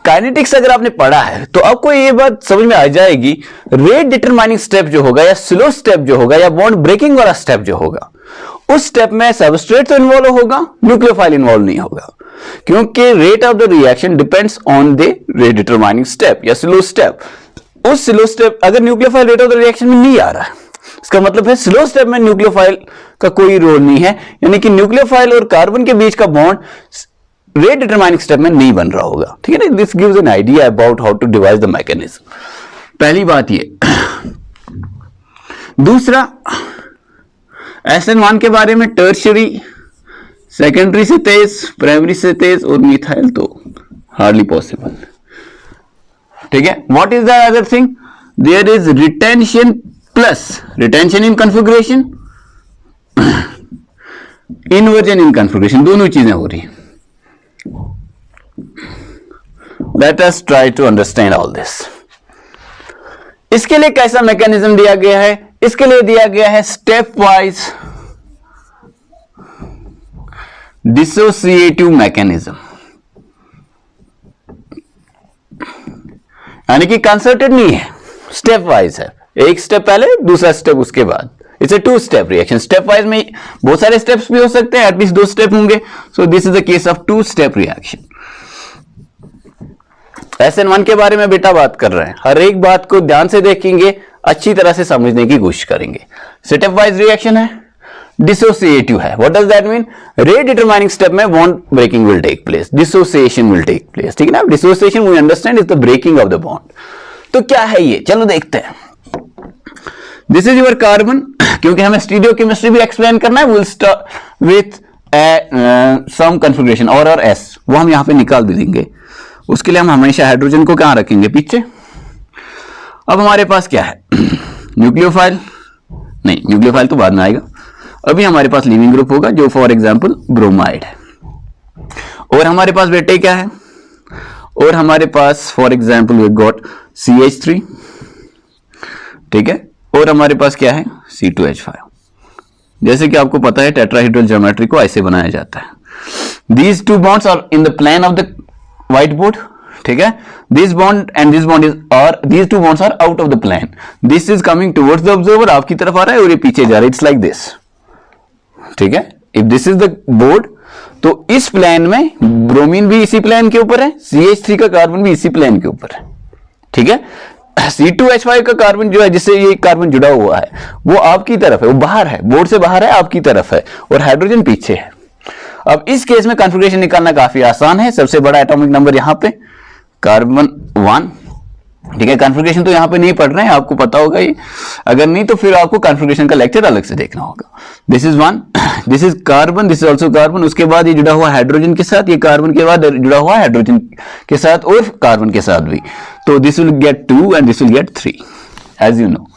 Kinetics अगर आपने पढ़ा है तो आपको ये बात समझ में आ जाएगी, रेट डिटरमाइनिंग स्टेप जो होगा या स्लो स्टेप जो होगा या बॉन्ड ब्रेकिंग वाला स्टेप जो होगा, उस स्टेप में सबस्ट्रेट तो इन्वॉल्व होगा, न्यूक्लियोफाइल इन्वॉल्व नहीं होगा, क्योंकि rate of the reaction depends on the rate determining step या स्लो स्टेप। उस स्लो स्टेप अगर nucleophile rate of the reaction में नहीं आ रहा है, इसका मतलब है स्लो स्टेप में न्यूक्लियोफाइल का कोई रोल नहीं है, यानी कि न्यूक्लियोफाइल और कार्बन के बीच का बॉन्ड रेट डिटरमाइनिंग स्टेप में नहीं बन रहा होगा, ठीक है ना। This gives an idea about how to devise the mechanism. पहली बात ये। दूसरा, SN1 के बारे में टर्शियरी, सेकेंडरी से तेज, प्राइमरी से तेज और मिथाइल तो हार्डली पॉसिबल, ठीक है। What is the other thing? There is retention plus retention in configuration, inversion in configuration, दोनों चीजें हो रही हैं। Let us try to understand all this. इसके लिए कैसा मैकेनिज्म दिया गया है? इसके लिए दिया गया है स्टेप वाइज डिसोसिएटिव मैकेनिज्म, यानी कि कंसर्टेड नहीं है, स्टेप वाइज है। एक स्टेप पहले, दूसरा स्टेप उसके बाद। It's a 2 step reaction. Step wise में बहुत सारे स्टेप्स भी हो सकते हैं, एटलीस्ट 2 स्टेप होंगे। सो this is the case of 2 step reaction. SN1 के बारे में बेटा बात कर रहे हैं, हर एक बात को ध्यान से देखेंगे, अच्छी तरह से समझने की कोशिश करेंगे। स्टेप वाइज रिएक्शन है, डिसोसिएटिव है। What does that mean? Rate determining step में bond breaking will take place, dissociation will take place, ठीक है ना। Dissociation we understand is the breaking of the bond. तो क्या है ये? चलो देखते हैं। दिस इज योर कार्बन, क्योंकि हमें स्टीरियोकेमिस्ट्री भी एक्सप्लेन करना है, will start with some configuration और S, वो हम यहां पे निकाल भी देंगे। उसके लिए हम हमेशा हाइड्रोजन को कहां रखेंगे? पीछे। अब हमारे पास क्या है? न्यूक्लियोफाइल नहीं, न्यूक्लियोफाइल तो बाद में आएगा। अभी हमारे पास लीविंग ग्रुप होगा जो फॉर एग्जांपल ब्रोमाइड है। और हमारे पास बेटे क्या है? और हमारे पास for example we got CH3, ठीक है। और हमारे पास क्या है? C2H5। जैसे कि आपको पता है टेट्राहेड्रल ज्योमेट्री को ऐसे बनाया जाता है। These 2 bonds are in the plane of the white board, ठीक है, this bond and this bond is और these two bonds are out of the plane, this is coming towards the observer, आपकी तरफ आ रहा है और ये पीछे जा रहा है, इट्स लाइक दिस, ठीक है। If this is the board, तो इस प्लेन में ब्रोमीन भी इसी प्लेन के ऊपर है, CH3 का कार्बन भी इसी प्लेन के ऊपर है, ठीक है। C2H5 का कार्बन जो है, जिससे ये कार्बन जुड़ा हुआ है, वो आपकी तरफ है, वो बाहर है, बोर्ड से बाहर है, आपकी तरफ है, और हाइड्रोजन पीछे है। अब इस केस में कॉन्फ़िगरेशन निकालना काफी आसान है। सबसे बड़ा एटॉमिक नंबर यहां पे कार्बन 1, ठीक है। कॉन्फ़िगरेशन तो यहां पे नहीं पढ़ रहे हैं, आपको पता होगा ये, अगर नहीं तो फिर आपको कॉन्फ़िगरेशन का लेक्चर अलग से देखना होगा। This is 1, this is carbon, this is also carbon, उसके बाद ये जुड़ा हुआ हाइड्रोजन के साथ, ये कार्बन के बाद जुड़ा हुआ हाइड्रोजन के साथ और कार्बन के साथ भी, तो this will get 2 and this will get 3 as you know.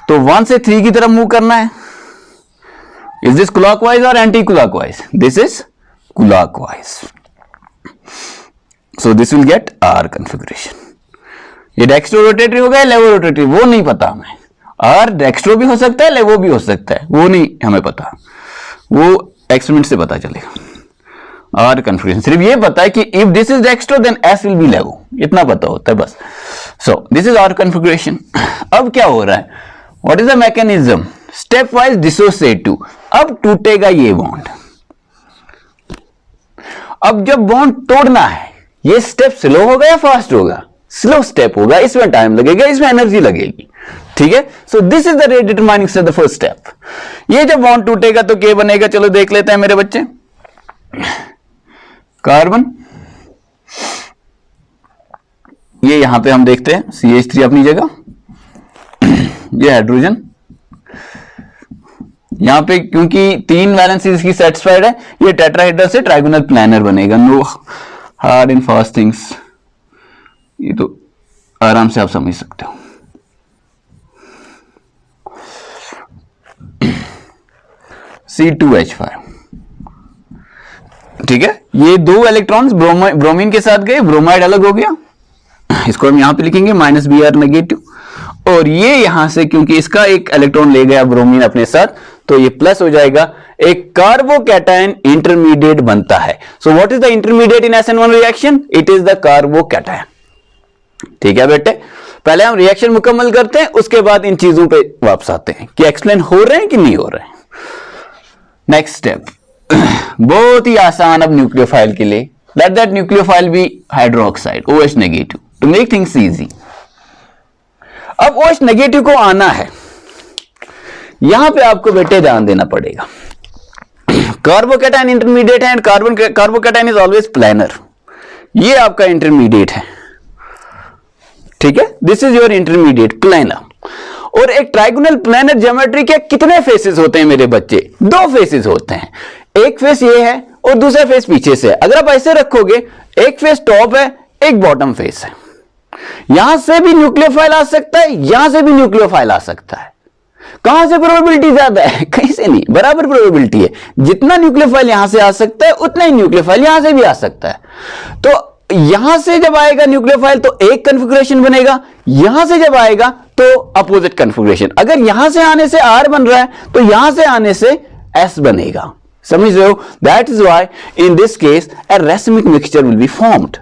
तो 1 से 3 की तरफ मूव करना है। इज दिस क्लॉकवाइज और anti clockwise? This is clockwise, so this will get R configuration. ये डेक्स्ट्रो रोटेटरी होगा या लेवो रोटेटरी, वो नहीं पता हमें। R डेक्स्ट्रो भी हो सकता है, लेवो भी हो सकता है, वो नहीं हमें पता, वो एक्सपेरिमेंट से पता चलेगा। R कॉन्फ़िगरेशन सिर्फ ये पता है कि if this is dextro then S will be levo, इतना पता होता है बस। So this is R configuration. अब क्या हो रहा है, what is the mechanism? Stepwise dissociative. अब टूटेगा ये बॉन्ड। अब जब बॉन्ड तोड़ना है, ये स्टेप स्लो होगा या फास्ट होगा? स्लो स्टेप होगा, इसमें टाइम लगेगा, इसमें एनर्जी लगेगी, ठीक है। सो this is the rate determining step, the first step. ये जब बॉन्ड टूटेगा तो क्या बनेगा, चलो देख लेते हैं मेरे बच्चे। कार्बन, ये यहां पे हम देखते हैं CH3 अपनी जगह, ये हाइड्रोजन, यहां पे क्योंकि 3 वैलेंसी इसकी सेटिस्फाइड है, ये टेट्राहेड्रल से ट्राइगोनल प्लानर बनेगा। No hard and fast things, ये तो आराम से आप समझ सकते हो। C2H5, ठीक है। ये 2 इलेक्ट्रॉन्स ब्रोमीन के साथ गए, ब्रोमाइड अलग हो गया, इसको हम यहां पे लिखेंगे -Br नेगेटिव, और ये यहां से क्योंकि इसका एक इलेक्ट्रॉन ले गया ब्रोमीन अपने साथ, तो ये प्लस हो जाएगा, एक कार्बोकैटायन इंटरमीडिएट बनता है। So what is the intermediate in SN1 reaction? It is the carbocation, ठीक है बेटे। पहले हम रिएक्शन मुकम्मल करते हैं, उसके बाद इन चीजों पे वापस आते हैं कि एक्सप्लेन हो रहे हैं कि नहीं हो रहे हैं। नेक्स्ट स्टेप बहुत ही आसान अब न्यूक्लियोफाइल के लिए, let that nucleophile be hydroxide OH negative to make things easy. अब OH नेगेटिव को आना है, यहां पे आपको बेटे ध्यान देना पड़ेगा। कार्बोकैटायन इंटरमीडिएट है and carbocation is always planar, ये आपका इंटरमीडिएट है, ठीक है। This is your intermediate planar. और एक ट्राइगोनल प्लानर ज्योमेट्री के कितने फेसेस होते हैं मेरे बच्चे? 2 फेसेस होते हैं, एक फेस ये है और दूसरा फेस पीछे से है। अगर आप ऐसे रखोगे, एक फेस टॉप है, एक बॉटम फेस है, यहां से भी न्यूक्लियोफाइल आ सकता है, यहां से भी न्यूक्लियोफाइल आ सकता है। कहां से प्रोबेबिलिटी ज्यादा है? कहीं से नहीं, बराबर प्रोबेबिलिटी है। जितना न्यूक्लियोफाइल यहां से आ सकता है, उतना ही न्यूक्लियोफाइल यहां से भी आ सकता है। तो यहां से जब आएगा न्यूक्लियोफाइल तो एक कॉन्फ़िगरेशन बनेगा, यहां से जब आएगा तो अपोजिट कॉन्फ़िगरेशन। अगर यहां से आने से R बन रहा है तो यहां से आने से S बनेगा, समझ रहे हो? That is why in this case a racemic mixture will be formed.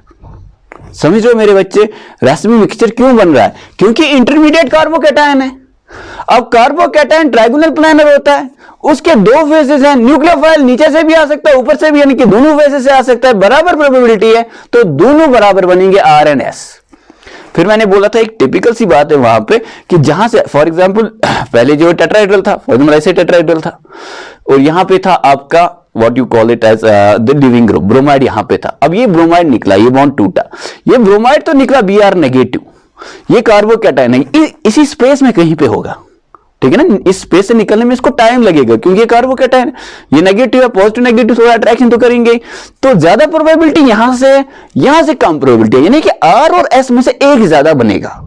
समझ रहे हो मेरे बच्चे? रेसिमिक मिक्सचर क्यों बन रहा है? क्योंकि इंटरमीडिएट कार्बोकैटायन है। अब कार्बोकैटायन ट्राइगोनल प्लानर होता है, उसके 2 फेसेस हैं, न्यूक्लियोफाइल नीचे से भी आ सकता है, ऊपर से भी, यानी कि दोनों फेसेस से आ सकता है, बराबर प्रोबेबिलिटी है, तो दोनों बराबर बनेंगे R एंड S। फिर मैंने बोला था एक टिपिकल सी बात है वहां पे कि जहां से फॉर एग्जांपल पहले जो टेट्राहेड्रल था, फॉर एग्जांपल ऐसे टेट्राहेड्रल था, और यहां पे था आपका what you call it as the leaving group, bromide यहां पे था। अब ये ब्रोमाइड निकला, ये बॉन्ड टूटा, ये ब्रोमाइड तो निकला Br नेगेटिव, ये कार्बोकैटायन है, इसी स्पेस में कहीं पे होगा, ठीक है ना। इस स्पेस से निकलने में इसको टाइम लगेगा क्योंकि ये कार्बोकैटायन, ये नेगेटिव है, पॉजिटिव नेगेटिव थोड़ा अट्रैक्शन तो करेंगे, तो ज्यादा प्रोबेबिलिटी यहां से कम प्रोबेबिलिटी है, यानी कि R और S में से एक ज्यादा बनेगा,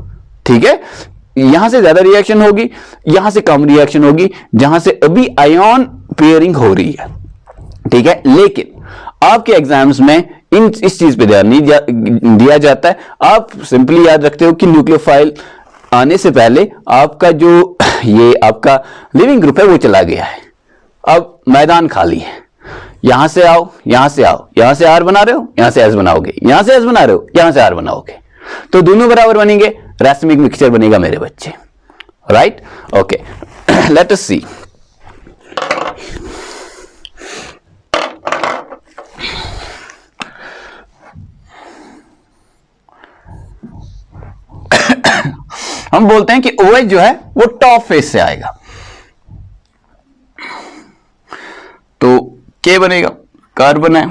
ठीक है। यहां से ज्यादा रिएक्शन होगी, यहां से कम रिएक्शन होगी, जहां से अभी आयन पेयरिंग हो रही है, ठीक है। लेकिन आपके एग्जाम्स में इस चीज पे ध्यान नहीं दिया जाता है। आप सिंपली याद रखते हो कि न्यूक्लियोफाइल आने से पहले आपका जो ये आपका लिविंग ग्रुप है वो चला गया है, अब मैदान खाली है, यहां से आओ, यहां से आओ, यहां से आर बना रहे हो, यहां से एस बनाओगे, यहां से एस बना रहे हो, यहां से आर बनाओगे, तो दोनों बराबर बनेंगे, रैसमिक मिक्सचर बनेगा मेरे बच्चे, राइट? ओके, लेट अस सी। हम बोलते हैं कि OH जो है वो टॉप फेस से आएगा, तो K बनेगा, कार्बन है,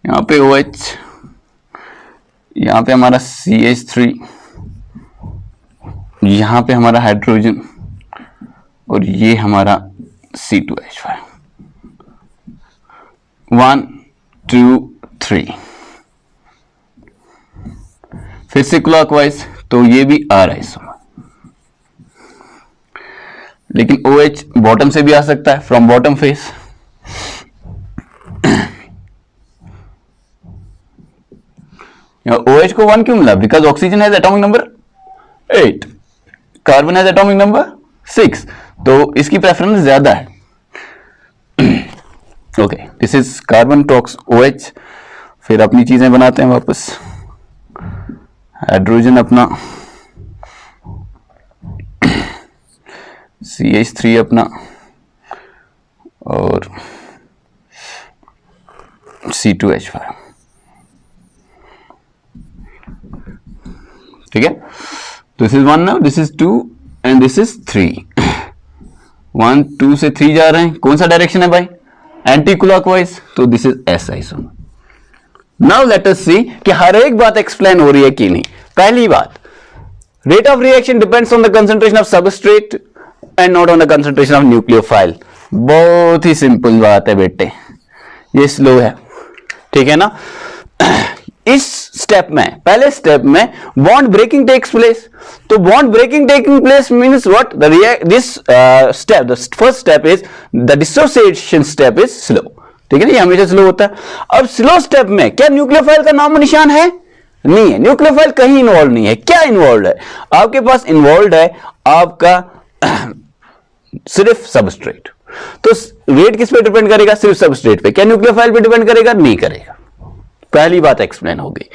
यहां पे OH, यहां पे हमारा CH3, यहां पे हमारा हाइड्रोजन, और ये हमारा C2H5, 1 2 3। फिर से क्लॉकवाइज, तो ये भी आ रहा है इसमें, लेकिन OH बॉटम से भी आ सकता है, फ्रॉम बॉटम फेस। OH को 1 क्यों मिला? Because oxygen has atomic number 8, carbon has atomic number 6, तो इसकी प्रेफरेंस ज्यादा है। Okay, this is carbon talks OH। फिर अपनी चीजें बनाते हैं वापस, हाइड्रोजन अपना, CH3 अपना, और C2H5, ठीक है? This is 1 now, this is 2 and this is 3। 1 2 से 3 जा रहे हैं, कौन सा डायरेक्शन है भाई? एंटी क्लॉकवाइज, तो this is S isomer. Now let us see कि हर एक बात एक्सप्लेन हो रही है कि नहीं। पहली बात, rate of reaction depends on the concentration of substrate and not on the concentration of nucleophile. बहुत ही सिंपल बात है बेटे, ये स्लो है, ठीक है ना? इस स्टेप में, पहले स्टेप में बॉन्ड ब्रेकिंग टेक्स प्लेस, तो bond breaking taking place means what? This step, the first step is the dissociation step is slow, ठीक है ना? ये हमेशा स्लो होता है। अब स्लो स्टेप में क्या न्यूक्लियोफाइल का नाम निशान है? नहीं है, न्यूक्लियोफाइल कहीं इन्वॉल्व नहीं है। क्या इन्वॉल्व है आपके पास? इन्वॉल्व है आपका सिर्फ सबस्ट्रेट। तो रेट किस पे डिपेंड करेगा? सिर्फ सबस्ट्रेट पे। क्या न्यूक्लियोफाइल पे डिपेंड करेगा? नहीं करेगा। पहली बात एक्सप्लेन हो गई।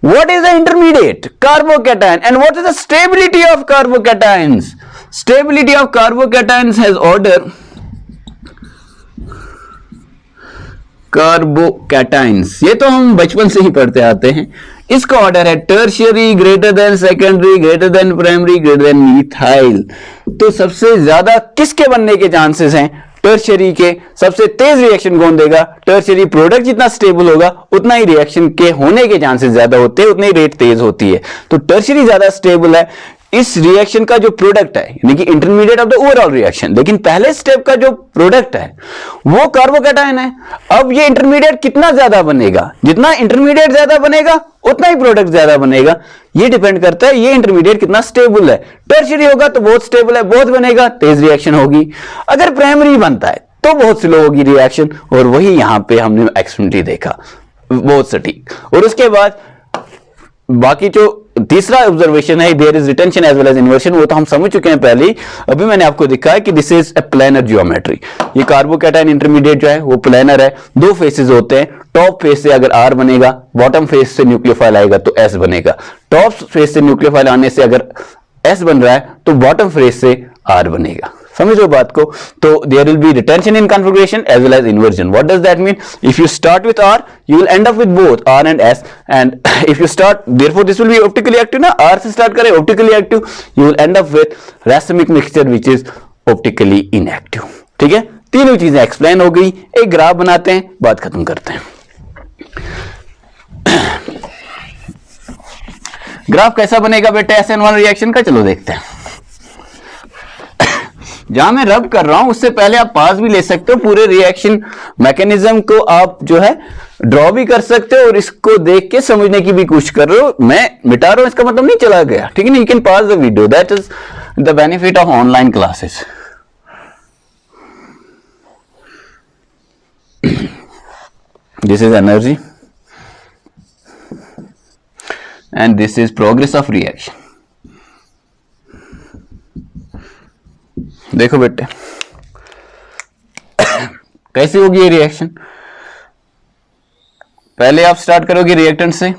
What is the intermediate? Carbocation. And what is the stability of carbocations? Stability of carbocations has order कार्बोकैटाइंस, ये तो हम बचपन से ही पढ़ते आते हैं। इसका ऑर्डर है tertiary, greater than secondary, greater than primary, greater than methyl. तो सबसे ज्यादा किसके बनने के चांसेस हैं? टर्शियरी के। सबसे तेज रिएक्शन कौन देगा? टर्शियरी। प्रोडक्ट जितना स्टेबल होगा उतना ही रिएक्शन के होने के चांसेस ज्यादा होते हैं, उतनी रेट तेज होती है। तो टर्शियरी ज्यादा स्टेबल है। इस रिएक्शन का जो प्रोडक्ट है, यानी कि intermediate of the overall reaction, लेकिन पहले स्टेप का जो प्रोडक्ट है वो कार्बोकैटायन है। अब ये इंटरमीडिएट कितना ज्यादा बनेगा? जितना इंटरमीडिएट ज्यादा बनेगा उतना ही प्रोडक्ट ज्यादा बनेगा। ये डिपेंड करता है ये इंटरमीडिएट कितना स्टेबल है। टर्शियरी होगा तो बहुत स्टेबल है, बहुत बनेगा, तेज रिएक्शन होगी। अगर प्राइमरी बनता है तो बहुत स्लो होगी रिएक्शन, और वही यहां पे हमने एक्सपेरिमेंटली देखा, बहुत सटीक। और उसके बाद बाकी जो तीसरा ऑब्जर्वेशन है, there is retention as well as inversion, वो तो हम समझ चुके हैं पहले ही। अभी मैंने आपको दिखाया कि this is a planar geometry. ये कार्बोकैटायन इंटरमीडिएट जो है वो प्लेनर है। दो फेसेस होते हैं। टॉप फेस से अगर R बनेगा, बॉटम फेस से न्यूक्लियोफाइल आएगा तो S बनेगा। टॉप फेस से न्यूक्लियोफाइल आने से अगर S बन रहा है तो बॉटम फेस से R बनेगा। समझो बात को। तो there will be retention in configuration as well as inversion. What does that mean? If you start with R, you will end up with both R and S. And if you start, therefore this will be optically active ना, R से start करें optically active, you will end up with racemic mixture which is optically inactive. ठीक है, तीनों चीजें explain हो गई। एक ग्राफ बनाते हैं, बात खत्म करते हैं। ग्राफ कैसा बनेगा बेटा SN1 रिएक्शन का? चलो देखते हैं। जहां मैं रब कर रहा हूं उससे पहले आप पास भी ले सकते हो। पूरे रिएक्शन मैकेनिज्म को आप जो है ड्रॉ भी कर सकते हो और इसको देख के समझने की भी कोशिश कर रहे हो। मैं मिटा रहा हूं इसका मतलब नहीं चला गया, ठीक है ना? You can pass the video, that is the benefit of online classes. This is energy and this is progress of reaction. देखो बेटे, कैसे होगी ये रिएक्शन? पहले आप स्टार्ट करोगे रिएक्टेंट से,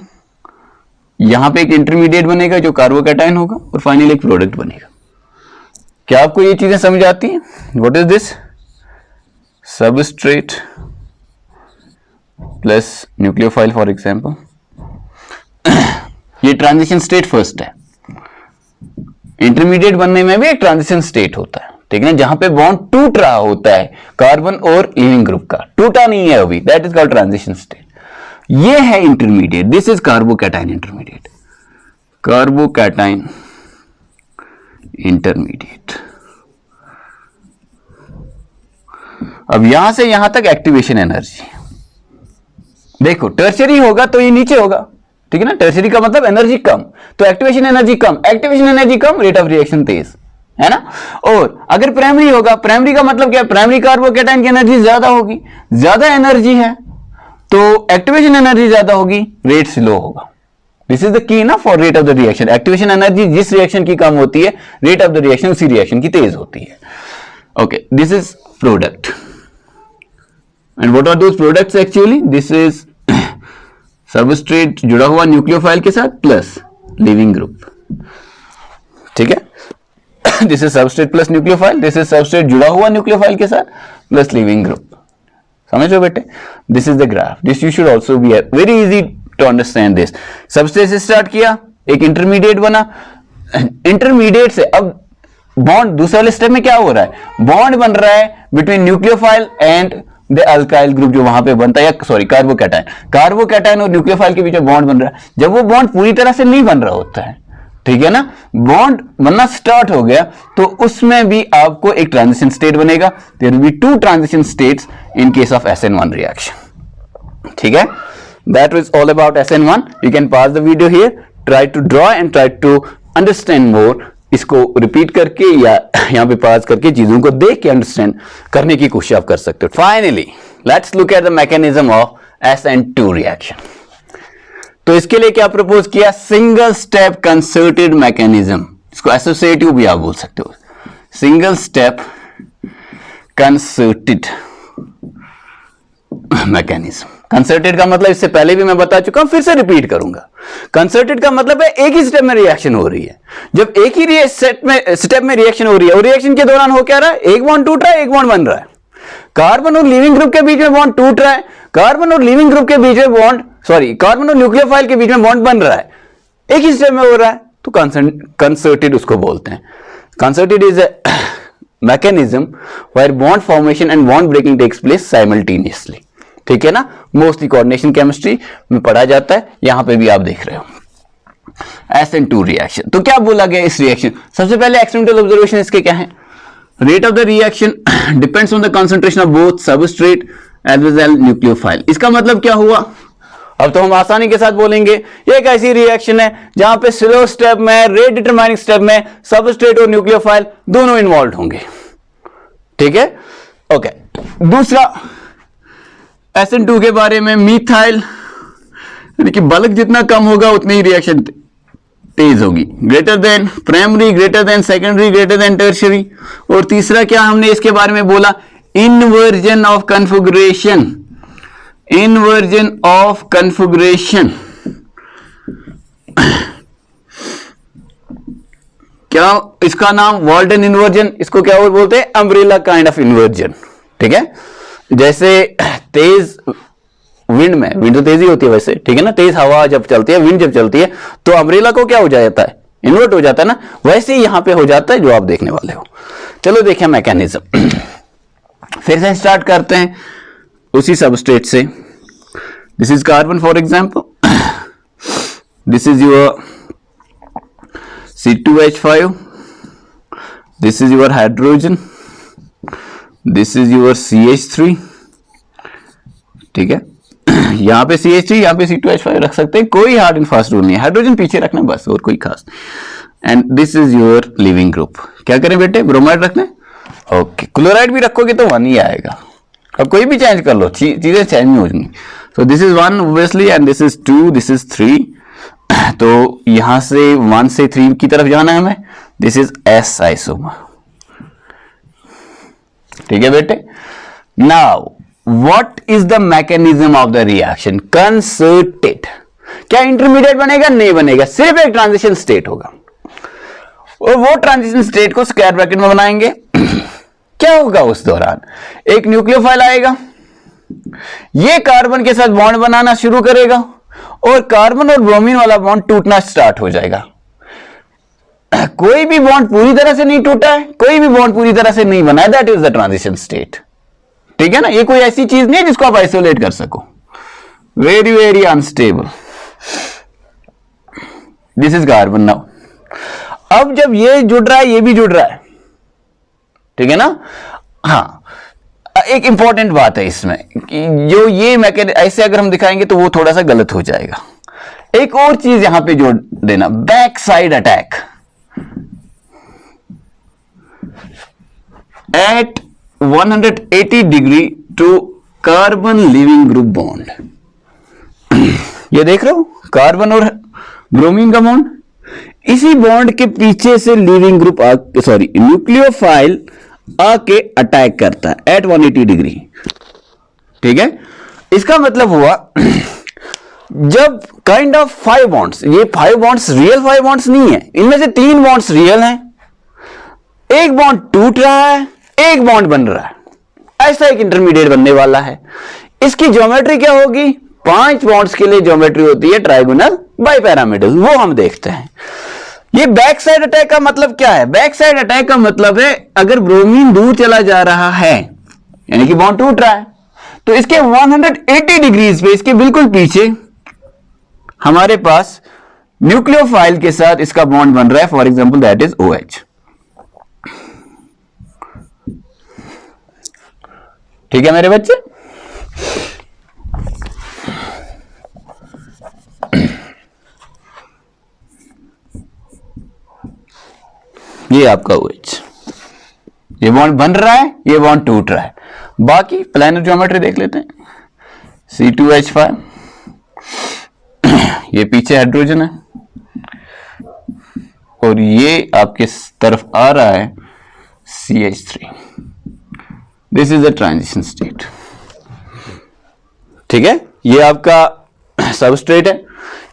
यहां पे एक इंटरमीडिएट बनेगा जो कार्बोकैटायन होगा और फाइनली एक प्रोडक्ट बनेगा। क्या आपको ये चीजें समझ आती हैं? What is this? Substrate plus nucleophile for example. ये ट्रांजिशन स्टेट फर्स्ट है। इंटरमीडिएट बनने में भी एक ट्रांजिशन स्टेट होता है, ठीक है ना, जहां पे बॉन्ड टूट रहा होता है कार्बन और लिविंग ग्रुप का, टूटा नहीं है अभी, that is called transition state. ये है intermediate, this is carbocation intermediate, carbocation intermediate. अब यहां से यहां तक एक्टिवेशन एनर्जी देखो, टर्शियरी होगा तो ये नीचे होगा, ठीक है ना, टर्शियरी का मतलब एनर्जी कम, तो एक्टिवेशन एनर्जी कम, एक्टिवेशन एनर्जी कम, रेट ऑफ रिएक्शन तेज, है ना। और अगर प्राइमरी होगा, प्राइमरी का मतलब क्या है, प्राइमरी कार्बोकैटायन की एनर्जी ज्यादा होगी, ज्यादा एनर्जी है तो एक्टिवेशन एनर्जी ज्यादा होगी, रेट स्लो होगा। दिस इज द की ना for rate of the reaction. Activation energy जिस रिएक्शन की कम होती है, रेट ऑफ द रिएक्शन उसी रिएक्शन की तेज होती है। Okay, this is product and what are those products actually? This is substrate जुड़ा हुआ न्यूक्लियोफाइल के साथ प्लस लिविंग ग्रुप, ठीक है। This is substrate plus nucleophile, this is substrate जुड़ा हुआ न्यूक्लियोफाइल के साथ प्लस लिविंग ग्रुप। समझ लो बेटे, this is the graph, this you should also be very easy to understand this. Substrate से स्टार्ट किया, एक इंटरमीडिएट बना, इंटरमीडिएट से अब बॉन्ड दूसरे वाले स्टेप में क्या हो रहा है, बॉन्ड बन रहा है between nucleophile and the alkyl group जो वहां पे बनता है, या सॉरी कार्बोकैटायन, कार्बोकैटायन और न्यूक्लियोफाइल के बीच में बॉन्ड बन रहा है। जब वो बॉन्ड पूरी तरह से नहीं बन रहा होता है, ठीक है ना, बॉन्ड बनना स्टार्ट हो गया तो उसमें भी आपको एक ट्रांजिशन स्टेट बनेगा। There will be two transition states in case of SN1 reaction, ठीक है। That was all about SN1। You can pause the video here, try to draw and try to understand more. इसको repeat करके या यहां पे pause करके चीजों को देख के अंडरस्टैंड करने की कोशिश आप कर सकते हो। Finally let's look at the mechanism of SN2 reaction. तो इसके लिए क्या प्रपोज किया, सिंगल स्टेप कंसर्टेड मैकेनिज्म, इसको एसोसिएटिव भी आप बोल सकते हो, single step concerted mechanism. Concerted का मतलब इससे पहले भी मैं बता चुका हूं, फिर से रिपीट करूंगा। कंसर्टेड का मतलब है एक ही स्टेप में रिएक्शन हो रही है। जब एक ही स्टेप में रिएक्शन हो रही है और रिएक्शन के दौरान हो क्या रहा है, एक बॉन्ड टूट रहा है, एक बॉन्ड बन रहा है, कार्बन और लिविंग ग्रुप के बीच में बॉन्ड टूट रहा है, कार्बन और लिविंग ग्रुप के बीच में बॉन्ड, सॉरी कार्बन और न्यूक्लियोफाइल के बीच में बॉन्ड बन रहा है, एक ही स्टेप में हो रहा है, तो कंसर्टेड उसको बोलते हैं। Concerted is a mechanism where bond formation and bond breaking takes place simultaneously, ठीक है ना। मोस्टली कोऑर्डिनेशन केमिस्ट्री में पढ़ा जाता है, यहां पे भी आप देख रहे हो। SN2 रिएक्शन, तो क्या बोला गया इस रिएक्शन, सबसे पहले एक्सपेरिमेंटल ऑब्जर्वेशन इसके क्या है, rate of the reaction depends on the concentration of both substrate as well as nucleophile. इसका मतलब क्या हुआ, अब तो हम आसानी के साथ बोलेंगे, ये एक ऐसी रिएक्शन है जहां पे स्लो स्टेप में, रेट डिटरमाइनिंग स्टेप में सबस्ट्रेट और न्यूक्लियोफाइल दोनों इन्वॉल्व होंगे, ठीक है। ओके, दूसरा SN2 के बारे में, मिथाइल, यानी कि बल्क जितना कम होगा उतनी ही रिएक्शन तेज होगी, greater than primary, greater than secondary, greater than tertiary. और तीसरा क्या हमने इसके बारे में बोला, inversion of configuration, inversion of configuration. क्या इसका नाम वॉल्टन इन्वर्जन, इसको क्या और बोलते हैं, अम्ब्रेला काइंड ऑफ इन्वर्जन, ठीक है। जैसे तेज विंड में, विंड तो तेज ही होती है वैसे, ठीक है ना, तेज हवा जब चलती है, विंड जब चलती है तो अम्ब्रेला को क्या हो जाता है, इन्वर्ट हो जाता है ना, वैसे ही यहां पे हो जाता है जो आप देखने वाले हो। चलो देखें मैकेनिज्म, फिर से स्टार्ट करते हैं उसी सबस्ट्रेट से। This is carbon for example, this is your C2H5, this is your hydrogen, this is your CH3, ठीक है। यहां पे CH3, यहां पे C2H5 रख सकते हैं, कोई हार्ड एंड फास्ट रूल नहीं है, हाइड्रोजन पीछे रखना बस, और कोई खास। And this is your leaving group. क्या करें बेटे, ब्रोमाइड रखना है, ओके। क्लोराइड भी रखोगे तो 1 ही आएगा, अब कोई भी चेंज कर लो, चीजें चेंज नहीं हो जाएंगी। तो this is 1 obviously, and this is 2, this is 3। तो यहां से 1 से 3 की तरफ जाना है हमें, दिस इज S आइसोमर, ठीक है बेटे। Now what is the mechanism of the reaction? Concerted. क्या इंटरमीडिएट बनेगा? नहीं बनेगा, सिर्फ एक ट्रांजिशन स्टेट होगा और वो ट्रांजिशन स्टेट को स्क्वायर ब्रैकेट में बनाएंगे। क्या होगा उस दौरान? एक न्यूक्लियोफाइल आएगा, ये कार्बन के साथ बॉन्ड बनाना शुरू करेगा और कार्बन और ब्रोमीन वाला बॉन्ड टूटना स्टार्ट हो जाएगा। कोई भी बॉन्ड पूरी तरह से नहीं टूटा है, कोई भी बॉन्ड पूरी तरह से नहीं बना है, that is the transition state. ठीक है ना, ये कोई ऐसी चीज नहीं है जिसको आप आइसोलेट कर सको। Very very unstable. This is carbon now. अब जब ये जुड़ रहा है, ये भी जुड़ रहा है, ठीक है ना। हाँ, एक इंपॉर्टेंट बात है इसमें कि जो ये ऐसे अगर हम दिखाएंगे तो वो थोड़ा सा गलत हो जाएगा। एक और चीज यहां पे जोड़ देना, back side attack at 180 degree to carbon leaving group bond. ये देख रहे हो, कार्बन और ब्रोमीन का बॉन्ड, इसी बॉन्ड के पीछे से लिविंग ग्रुप न्यूक्लियोफाइल आके अटैक करता है एट 180 डिग्री। ठीक है, इसका मतलब हुआ जब काइंड ऑफ 5 बॉन्ड्स, ये 5 बॉन्ड्स रियल 5 बॉन्ड्स नहीं है, इनमें से 3 बॉन्ड्स रियल हैं, एक बॉन्ड टूट रहा है, एक बॉन्ड बन रहा है, ऐसा एक इंटरमीडिएट बनने वाला है। इसकी ज्योमेट्री क्या होगी? 5 बॉन्ड्स के लिए ज्योमेट्री होती है ट्राइगोनल बाइपैरामिडल, वो हम देखते हैं। ये बैक साइड अटैक का मतलब क्या है? बैक साइड अटैक का मतलब है अगर ब्रोमीन दूर चला जा रहा है, यानी कि बॉन्ड टूट रहा है, तो इसके 180 डिग्रीज पे, इसके बिल्कुल पीछे हमारे पास न्यूक्लियोफाइल के साथ इसका बॉन्ड बन रहा है, for example that is OH। ठीक है मेरे बच्चे, ये आपका OH, ये बॉन्ड बन रहा है, ये बॉन्ड टूट रहा है। बाकी प्लानर ज्योमेट्री देख लेते हैं। C2H5, ये पीछे हाइड्रोजन है और ये आपके तरफ आ रहा है CH3। This is the transition state. ठीक है, ये आपका सबस्ट्रेट है,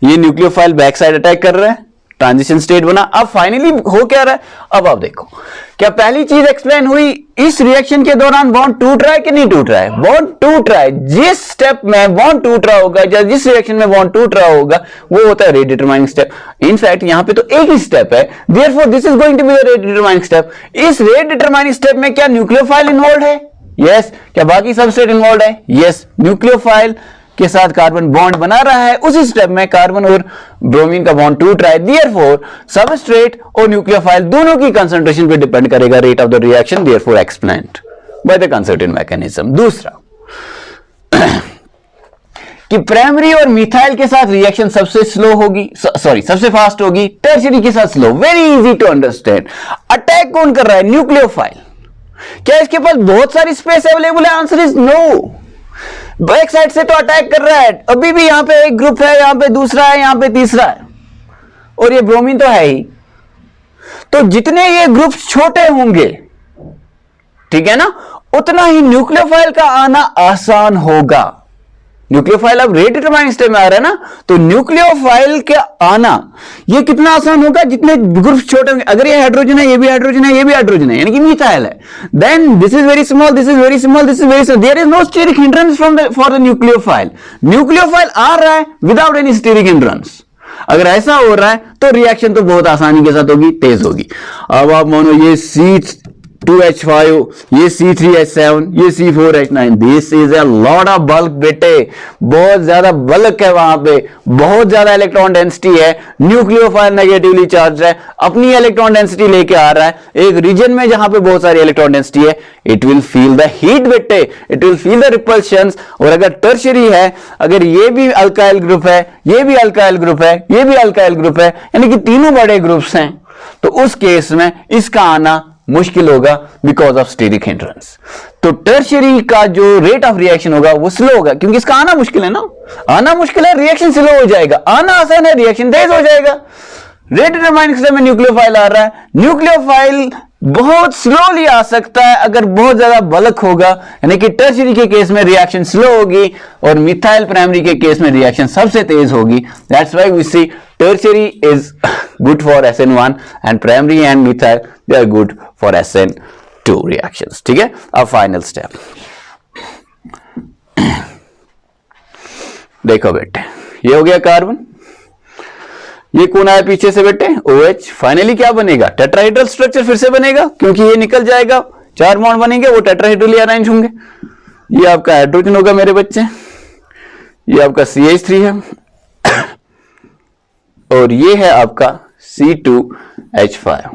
ये न्यूक्लियोफाइल बैक साइड अटैक कर रहा है, ट्रांजिशन स्टेट बना। अब फाइनली हो क्या रहा है? अब आप देखो, क्या पहली चीज एक्सप्लेन हुई, इस रिएक्शन के दौरान बॉन्ड टूट रहा है कि नहीं टूट रहा है? बॉन्ड टूट रहा है। जिस स्टेप में बॉन्ड टूट रहा होगा, या जिस रिएक्शन में बॉन्ड टूट रहा होगा, वो होता है रेट डिटरमाइनिंग स्टेप। इनफैक्ट यहां पे तो एक ही स्टेप है, therefore this is going to be the rate determining step. इस रेट डिटरमाइनिंग स्टेप में क्या न्यूक्लियोफाइल इन्वॉल्व है? यस। क्या बाकी सबस्ट्रेट इन्वॉल्व है? यस। न्यूक्लियोफाइल के साथ कार्बन बॉन्ड बना रहा है, उसी स्टेप में कार्बन और ब्रोमीन का बॉन्ड टूट रहा है। देयरफॉर सबस्ट्रेट और न्यूक्लियोफाइल दोनों की कंसंट्रेशन पे डिपेंड करेगा rate of the reaction, therefore explained by the concerted mechanism. दूसरा कि प्राइमरी और मिथाइल के साथ रिएक्शन सबसे स्लो होगी, सबसे फास्ट होगी, टर्शियरी के साथ slow. Very easy to understand. Attack कौन कर रहा है? न्यूक्लियोफाइल। क्या इसके पास बहुत सारी स्पेस अवेलेबल है? Answer is no. Back side से तो अटैक कर रहा है, अभी भी यहां पे एक ग्रुप है, यहां पे दूसरा है, यहां पे तीसरा है, और ये ब्रोमीन तो है ही। तो जितने ये ग्रुप छोटे होंगे, ठीक है ना, उतना ही न्यूक्लियोफाइल का आना आसान होगा। न्यूक्लियोफाइल अब रेट डिटरमाइनिंग स्टेप में आ रहा है ना, तो न्यूक्लियोफाइल का आना ये कितना आसान होगा? जितने ग्रुप छोटे होंगे। अगर ये हाइड्रोजन है, ये भी हाइड्रोजन है, ये भी हाइड्रोजन है, यानी कि मिथाइल है, then this is very small, this is very small, this is very small. There is no steric hindrance for the nucleophile. Nucleophile आ रहा है विदाउट एनी स्टेरिक हिंड्रेंस। अगर ऐसा हो रहा है तो रिएक्शन तो बहुत आसानी के साथ होगी, तेज होगी। अब आप मानो ये C2H5, ये C3H7, ये C4H9, this is a lot of bulk बेटे, बहुत ज्यादा बल्क है, वहां पे बहुत ज्यादा इलेक्ट्रॉन डेंसिटी है। न्यूक्लियोफाइल नेगेटिवली चार्ज है, अपनी इलेक्ट्रॉन डेंसिटी लेके आ रहा है एक रीजन में जहां पे बहुत सारी इलेक्ट्रॉन डेंसिटी है। It will feel the heat बेटे, it will feel the repulsions. और अगर टर्शियरी है, अगर ये भी अल्काइल ग्रुप है, ये भी अल्काइल ग्रुप है, ये भी अल्काइल ग्रुप है, यानी कि तीनों बड़े ग्रुप्स हैं, तो उस केस में इसका आना मुश्किल होगा बिकॉज ऑफ स्टेरिक हिंड्रेंस। तो टर्शियरी का जो रेट ऑफ रिएक्शन होगा वो स्लो होगा, क्योंकि इसका आना मुश्किल है ना। आना मुश्किल है, रिएक्शन स्लो हो जाएगा। आना आसान है, रिएक्शन तेज हो जाएगा। रेट डिटरमाइनिंग स्टेप में न्यूक्लियोफाइल आ रहा है, न्यूक्लियोफाइल बहुत स्लोली आ सकता है अगर बहुत ज्यादा बल्क होगा, यानी कि टर्शियरी के केस में रिएक्शन स्लो होगी और मिथाइल प्राइमरी के केस में रिएक्शन सबसे तेज होगी. That's why we see tertiary is good for SN1 and primary and methyl they are good for SN2 reactions. ठीक है, अब फाइनल स्टेप देखो बेटे, ये हो गया कार्बन, ये कौन आया पीछे से बेटे OH. फाइनली क्या बनेगा, टेट्राहेड्रल स्ट्रक्चर फिर से बनेगा क्योंकि ये निकल जाएगा, 4 बॉन्ड बनेंगे, वो टेट्राहेड्रली अरेंज होंगे. ये आपका हाइड्रोजन होगा मेरे बच्चे, ये आपका CH3 है और ये है आपका C2H5.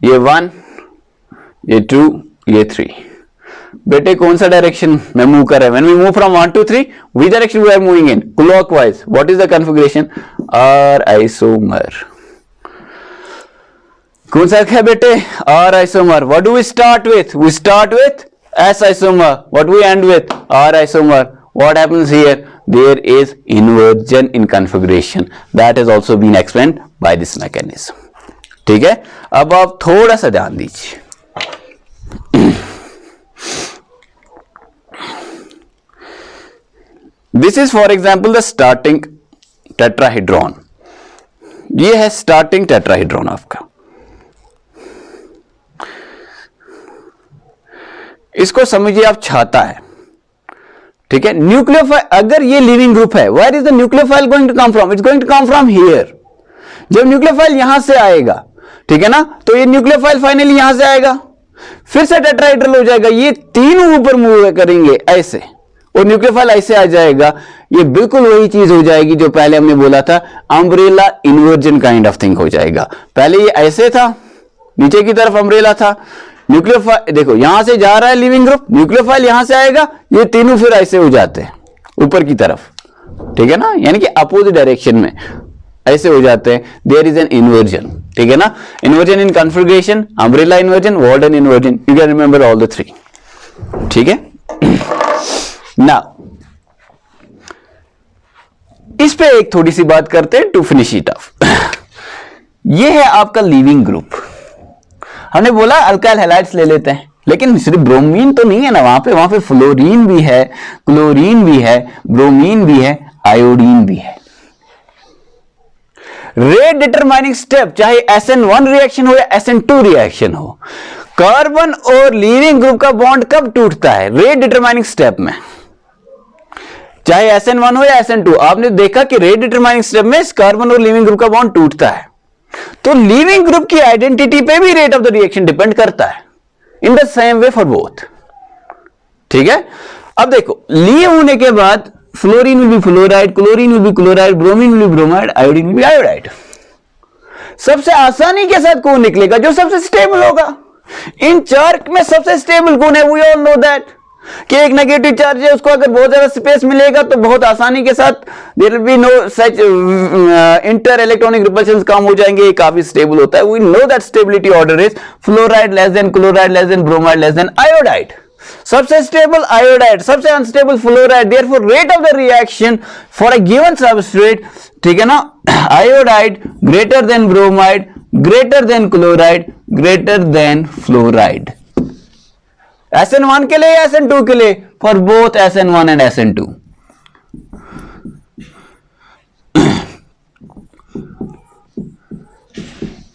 ये 1, ये 2, ये 3. बेटे कौन सा डायरेक्शन में मूव कर रहे हैं? When we move from 1 to 3, which direction we are moving in? Clockwise. What is the configuration? R isomer. कौन सा है बेटे? R isomer. What do we start with? We start with S isomer. What we end with? R isomer. What happens here? There is inversion in configuration. That has also been explained by this mechanism. ठीक है, अब आप थोड़ा सा ध्यान दीजिए. This is for example the starting tetrahedron. ये है starting tetrahedron आपका. इसको समझिए आप छाता है. ठीक है, न्यूक्लियोफाइल अगर ये लिविंग ग्रुप है, where is the nucleophile going to come from? It's going to come from here. जब न्यूक्लियोफाइल यहां से आएगा, ठीक है ना, तो ये न्यूक्लियोफाइल फाइनली यहां से आएगा, फिर से टेट्राहेड्रल हो जाएगा, ये तीनों ऊपर मूव करेंगे ऐसे और न्यूक्लियोफाइल ऐसे आ जाएगा. ये बिल्कुल वही चीज हो जाएगी जो पहले हमने बोला था, umbrella inversion kind of thing हो जाएगा. पहले ये ऐसे था, नीचे की तरफ अम्ब्रेला था, न्यूक्लियोफाइल देखो यहां से जा रहा है लिविंग ग्रुप, न्यूक्लियोफाइल यहां से आएगा, ये तीनों फिर ऐसे हो जाते हैं ऊपर की तरफ. ठीक है ना, यानी कि अपोजिट डायरेक्शन में ऐसे हो जाते हैं. There is an inversion. ठीक है ना, inversion in configuration, umbrella inversion, Walden inversion. You can remember all the 3. ठीक है, नाउ इस पे एक थोड़ी सी बात करते हैं टू फिनिश इट ऑफ. ये है आपका लिविंग ग्रुप. हमने बोला अल्काइल हैलाइड्स ले लेते हैं, लेकिन सिर्फ ब्रोमीन तो नहीं है ना वहां पे फ्लोरीन भी है, क्लोरीन भी है, ब्रोमीन भी है, आयोडीन भी है. रेट डिटरमाइनिंग स्टेप चाहे SN1 रिएक्शन हो या SN2 रिएक्शन हो, कार्बन और लिविंग ग्रुप का बॉन्ड कब टूटता है? रेट डिटरमाइनिंग स्टेप में. चाहे SN1 हो या SN2, आपने देखा कि रेट डिटरमाइनिंग स्टेप में कार्बन और लिविंग ग्रुप का बॉन्ड टूटता है. तो लिविंग ग्रुप की आइडेंटिटी पे भी rate of the reaction depend करता है, in the same way for both. ठीक है, अब देखो लीव होने के बाद fluorine will be fluoride, chlorine will be chloride, bromine will be bromide, iodine will be iodide. सबसे आसानी के साथ कौन निकलेगा? जो सबसे स्टेबल होगा. इन चार में सबसे स्टेबल कौन है? वी ऑल नो दैट कि एक नेगेटिव चार्ज है, उसको अगर बहुत ज्यादा स्पेस मिलेगा तो बहुत आसानी के साथ there will be no such inter electronic repulsions कम हो जाएंगे. ये काफी स्टेबल होता है. We know that stability order is fluoride less than chloride less than bromide less than iodide. सबसे स्टेबल आयोडाइड, सबसे unstable fluoride. Therefore rate of the reaction for a given substrate, ठीक है ना, iodide greater than bromide, greater than chloride, greater than fluoride. SN1 के लिए या SN2 के लिए? For both SN1 and SN2.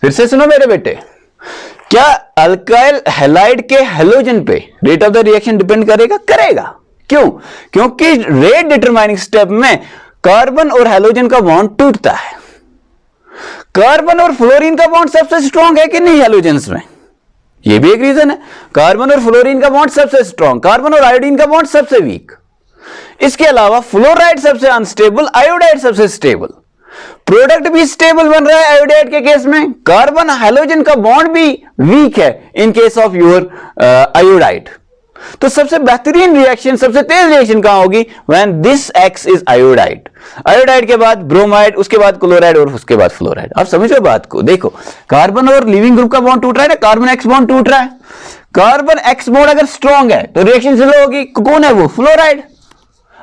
फिर से सुनो मेरे बेटे, क्या अल्काइल हैलाइड के हैलोजन पे rate of the reaction depend करेगा? करेगा. क्यों? क्योंकि रेट डिटरमाइनिंग स्टेप में कार्बन और हैलोजन का बॉन्ड टूटता है. कार्बन और फ्लोरीन का बॉन्ड सबसे स्ट्रॉन्ग है कि नहीं हैलोजेंस में? ये भी एक रीजन है. कार्बन और फ्लोरीन का बॉन्ड सबसे स्ट्रॉन्ग, कार्बन और आयोडीन का बॉन्ड सबसे वीक. इसके अलावा फ्लोराइड सबसे अनस्टेबल, आयोडाइड सबसे स्टेबल. प्रोडक्ट भी स्टेबल बन रहा है आयोडाइड के केस में. कार्बन हाइड्रोजन का बॉन्ड भी वीक है इन केस ऑफ योर आयोडाइड. तो सबसे बेहतरीन रिएक्शन, सबसे तेज रिएक्शन कहां होगी? When this x is iodide. Iodide के बाद ब्रोमाइड, उसके बाद क्लोराइड और उसके बाद फ्लोराइड. आप समझो बात को. देखो कार्बन और लिविंग ग्रुप का बॉन्ड टूट रहा है ना, कार्बन एक्स बॉन्ड टूट रहा है. कार्बन एक्स बॉन्ड अगर स्ट्रॉन्ग है तो रिएक्शन स्लो होगी. कौन है वो? फ्लोराइड.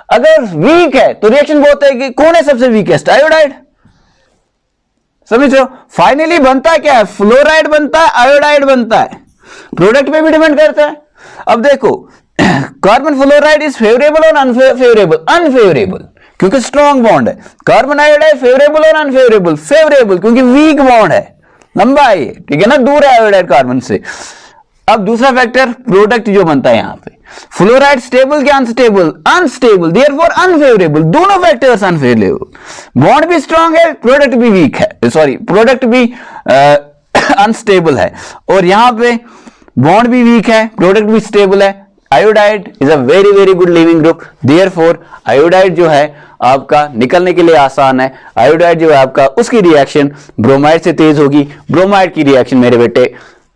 अगर वीक है तो रिएक्शन बहुत है. कौन है सबसे वीकेस्ट? आयोडाइड. समझ रहे हो? फाइनली बनता क्या है? फ्लोराइड बनता है, आयोडाइड बनता है। प्रोडक्ट पे भी डिपेंड करता है। अब देखो कार्बन फ्लोराइड इज फेवरेबल और अनफेवरेबल? अनफेवरेबल, क्योंकि स्ट्रॉन्ग बॉन्ड है। कार्बन आयोडाइड फेवरेबल और अनफेवरेबल? फेवरेबल, क्योंकि वीक बॉन्ड है, लंबा है ये, ठीक है ना, दूर है आयोडाइड कार्बन से। अब दूसरा फैक्टर प्रोडक्ट जो बनता है यहां पे, फ्लोराइड स्टेबल क्या अनस्टेबल? Unstable, therefore unfavourable. दोनों फैक्टर्स अनफेवरेबल। बॉन्ड भी स्ट्रॉन्ग है, प्रोडक्ट भी वीक है, सॉरी प्रोडक्ट भी अनस्टेबल है, और यहां पे बॉन्ड भी वीक है, प्रोडक्ट भी स्टेबल है। Iodide is a very very good leaving group, therefore iodide जो है आपका निकलने के लिए आसान है। आयोडाइड जो है आपका, उसकी रिएक्शन ब्रोमाइड से तेज होगी, ब्रोमाइड की रिएक्शन मेरे बेटे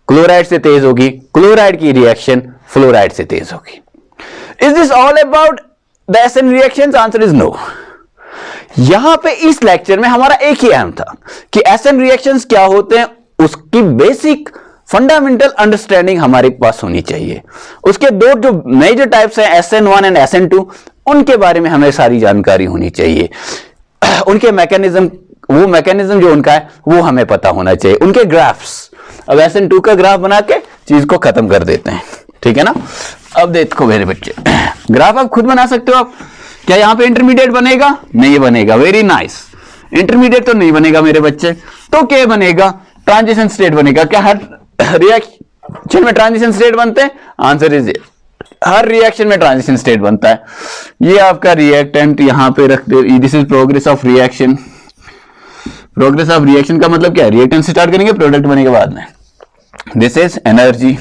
क्लोराइड से तेज होगी, क्लोराइड की रिएक्शन फ्लोराइड से तेज होगी। Is this all about the SN reactions? Answer is no. यहां पे इस लेक्चर में हमारा एक ही एम था कि एसएन रिएक्शंस क्या होते हैं, उसकी बेसिक फंडामेंटल अंडरस्टैंडिंग हमारे पास होनी चाहिए। उसके दो जो मेजर टाइप्स हैं, SN1 एंड SN2, उनके बारे में हमें सारी जानकारी होनी चाहिए। उनके मैकेनिज्म, वो मैकेनिज्म जो उनका है वो हमें पता होना चाहिए। उनके ग्राफ्स, अब SN2 का ग्राफ बना के चीज को खत्म कर देते हैं, ठीक है ना। अब देखो मेरे बच्चे, ग्राफ आप खुद बना सकते हो। आप क्या यहां पे इंटरमीडिएट बनेगा? नहीं बनेगा। वेरी नाइस, इंटरमीडिएट तो नहीं बनेगा मेरे बच्चे। तो क्या बनेगा? ट्रांजिशन स्टेट बनेगा। क्या हर रिएक्शन में ट्रांजिशन स्टेट बनते हैं? आंसर इज हर रिएक्शन में ट्रांजिशन स्टेट बनता है। ये आपका रिएक्टेंट यहां पे रख दे, this is progress of reaction. Progress of reaction का मतलब क्या है? रिएक्टेंट से स्टार्ट करेंगे, प्रोडक्ट बनेगा बाद में। This is energy.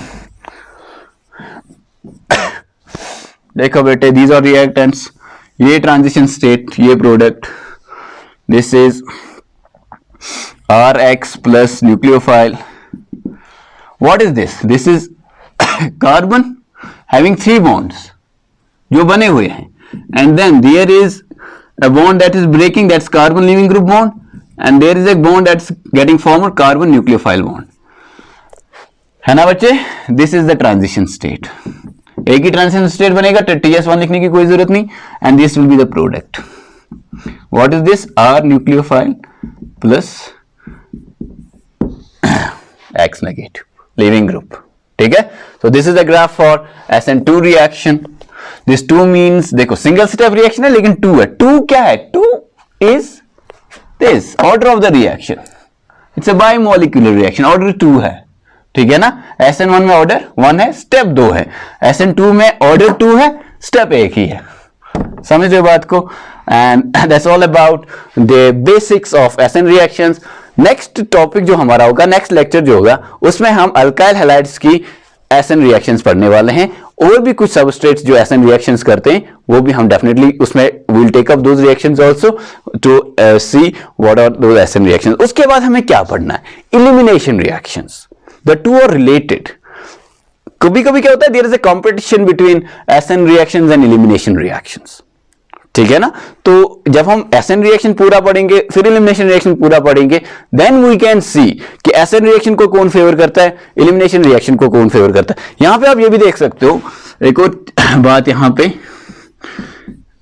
देखो बेटे, दीज आर रिएक्टेंट्स, ये ट्रांजिशन स्टेट, ये product. This is Rx plus nucleophile. What is this? This is carbon having 3 bonds जो बने हुए हैं, and then there is a bond that is breaking, that's carbon leaving group bond, and there is a bond that's getting formed, carbon nucleophile bond, है ना बच्चे? This is the transition state. एक ही transition state बनेगा, TS1 लिखने की कोई जरूरत नहीं, and this will be the product. What is this? R nucleophile plus X negative leaving group, ठीक है। so this is the graph for SN2 reaction. this 2 means, देखो सिंगल स्टेप रिएक्शन है लेकिन 2 है। 2 क्या है? 2 is this order of the reaction, it's a bimolecular reaction, order 2 है, ठीक है ना। SN1 में ऑर्डर 1 है, स्टेप 2 है। SN2 में ऑर्डर 2 है, स्टेप 1 ही है। समझ रहे बात को? And that's all about the basics of SN reactions. Next topic जो हमारा होगा, नेक्स्ट लेक्चर जो होगा, उसमें हम अल्काइल हैलाइड्स की SN रिएक्शंस पढ़ने वाले हैं। और भी कुछ सबस्ट्रेट्स जो SN रिएक्शंस करते हैं वो भी हम डेफिनेटली उसमें will take up those reactions also to see what are those SN reactions. उसके बाद हमें क्या पढ़ना है? Elimination reactions. The two are related. कभी कभी क्या होता है, there is a competition between SN reactions and elimination reactions, ठीक है ना। तो जब हम SN रिएक्शन पूरा पढ़ेंगे, फिर एलिमिनेशन रिएक्शन पूरा पढ़ेंगे, देन वी कैन सी कि SN रिएक्शन को कौन फेवर करता है, एलिमिनेशन रिएक्शन को कौन फेवर करता है। यहां पे आप ये भी देख सकते हो, एक और बात यहां पे,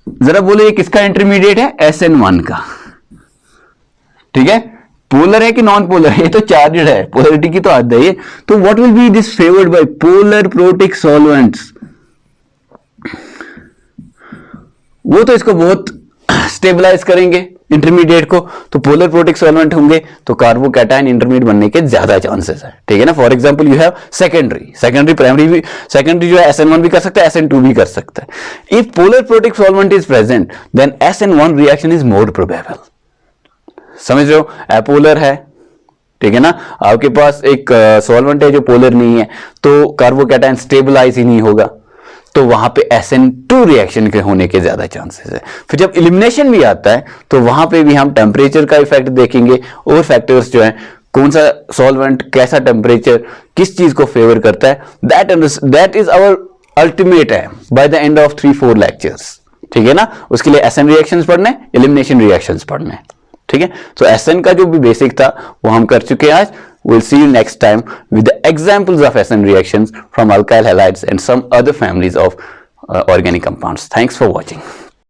जरा बोलो ये किसका इंटरमीडिएट है? SN1 का, ठीक है। पोलर है कि नॉन पोलर है? ये तो चार्जड है, पोलरिटी की तो हद है ये। तो what will be this favoured by polar protic solvents? वो तो इसको बहुत स्टेबलाइज करेंगे इंटरमीडिएट को, तो पोलर प्रोटिक सॉल्वेंट होंगे तो कार्बोकैटायन इंटरमीडिएट बनने के ज्यादा चांसेस है, ठीक है ना। For example you have secondary primary भी, सेकेंडरी जो है SN1 भी कर सकता है, SN2 भी कर सकता है। If polar protic solvent is present then SN1 reaction is more probable. समझ रहे हो? एपोलर है, ठीक है ना, आपके पास एक सॉल्वेंट है जो पोलर नहीं है, तो कार्बोकैटायन स्टेबलाइज ही नहीं होगा, तो वहां पे SN2 रिएक्शन के होने के ज्यादा चांसेस है। फिर जब एलिमिनेशन भी आता है तो वहां पे भी हम टेम्परेचर का इफेक्ट देखेंगे और फैक्टर्स जो है, कौन सा सॉल्वेंट, कैसा टेम्परेचर, किस चीज को फेवर करता है, that is our ultimate aim by the end of 3-4 lectures, ठीक है ना। उसके लिए SN रिएक्शंस पढ़ने, एलिमिनेशन रिएक्शंस पढ़ने, ठीक है। तो SN का जो भी बेसिक था वो हम कर चुके हैं आज। We'll see you next time with the examples of SN reactions from alkyl halides and some other families of organic compounds. Thanks for watching.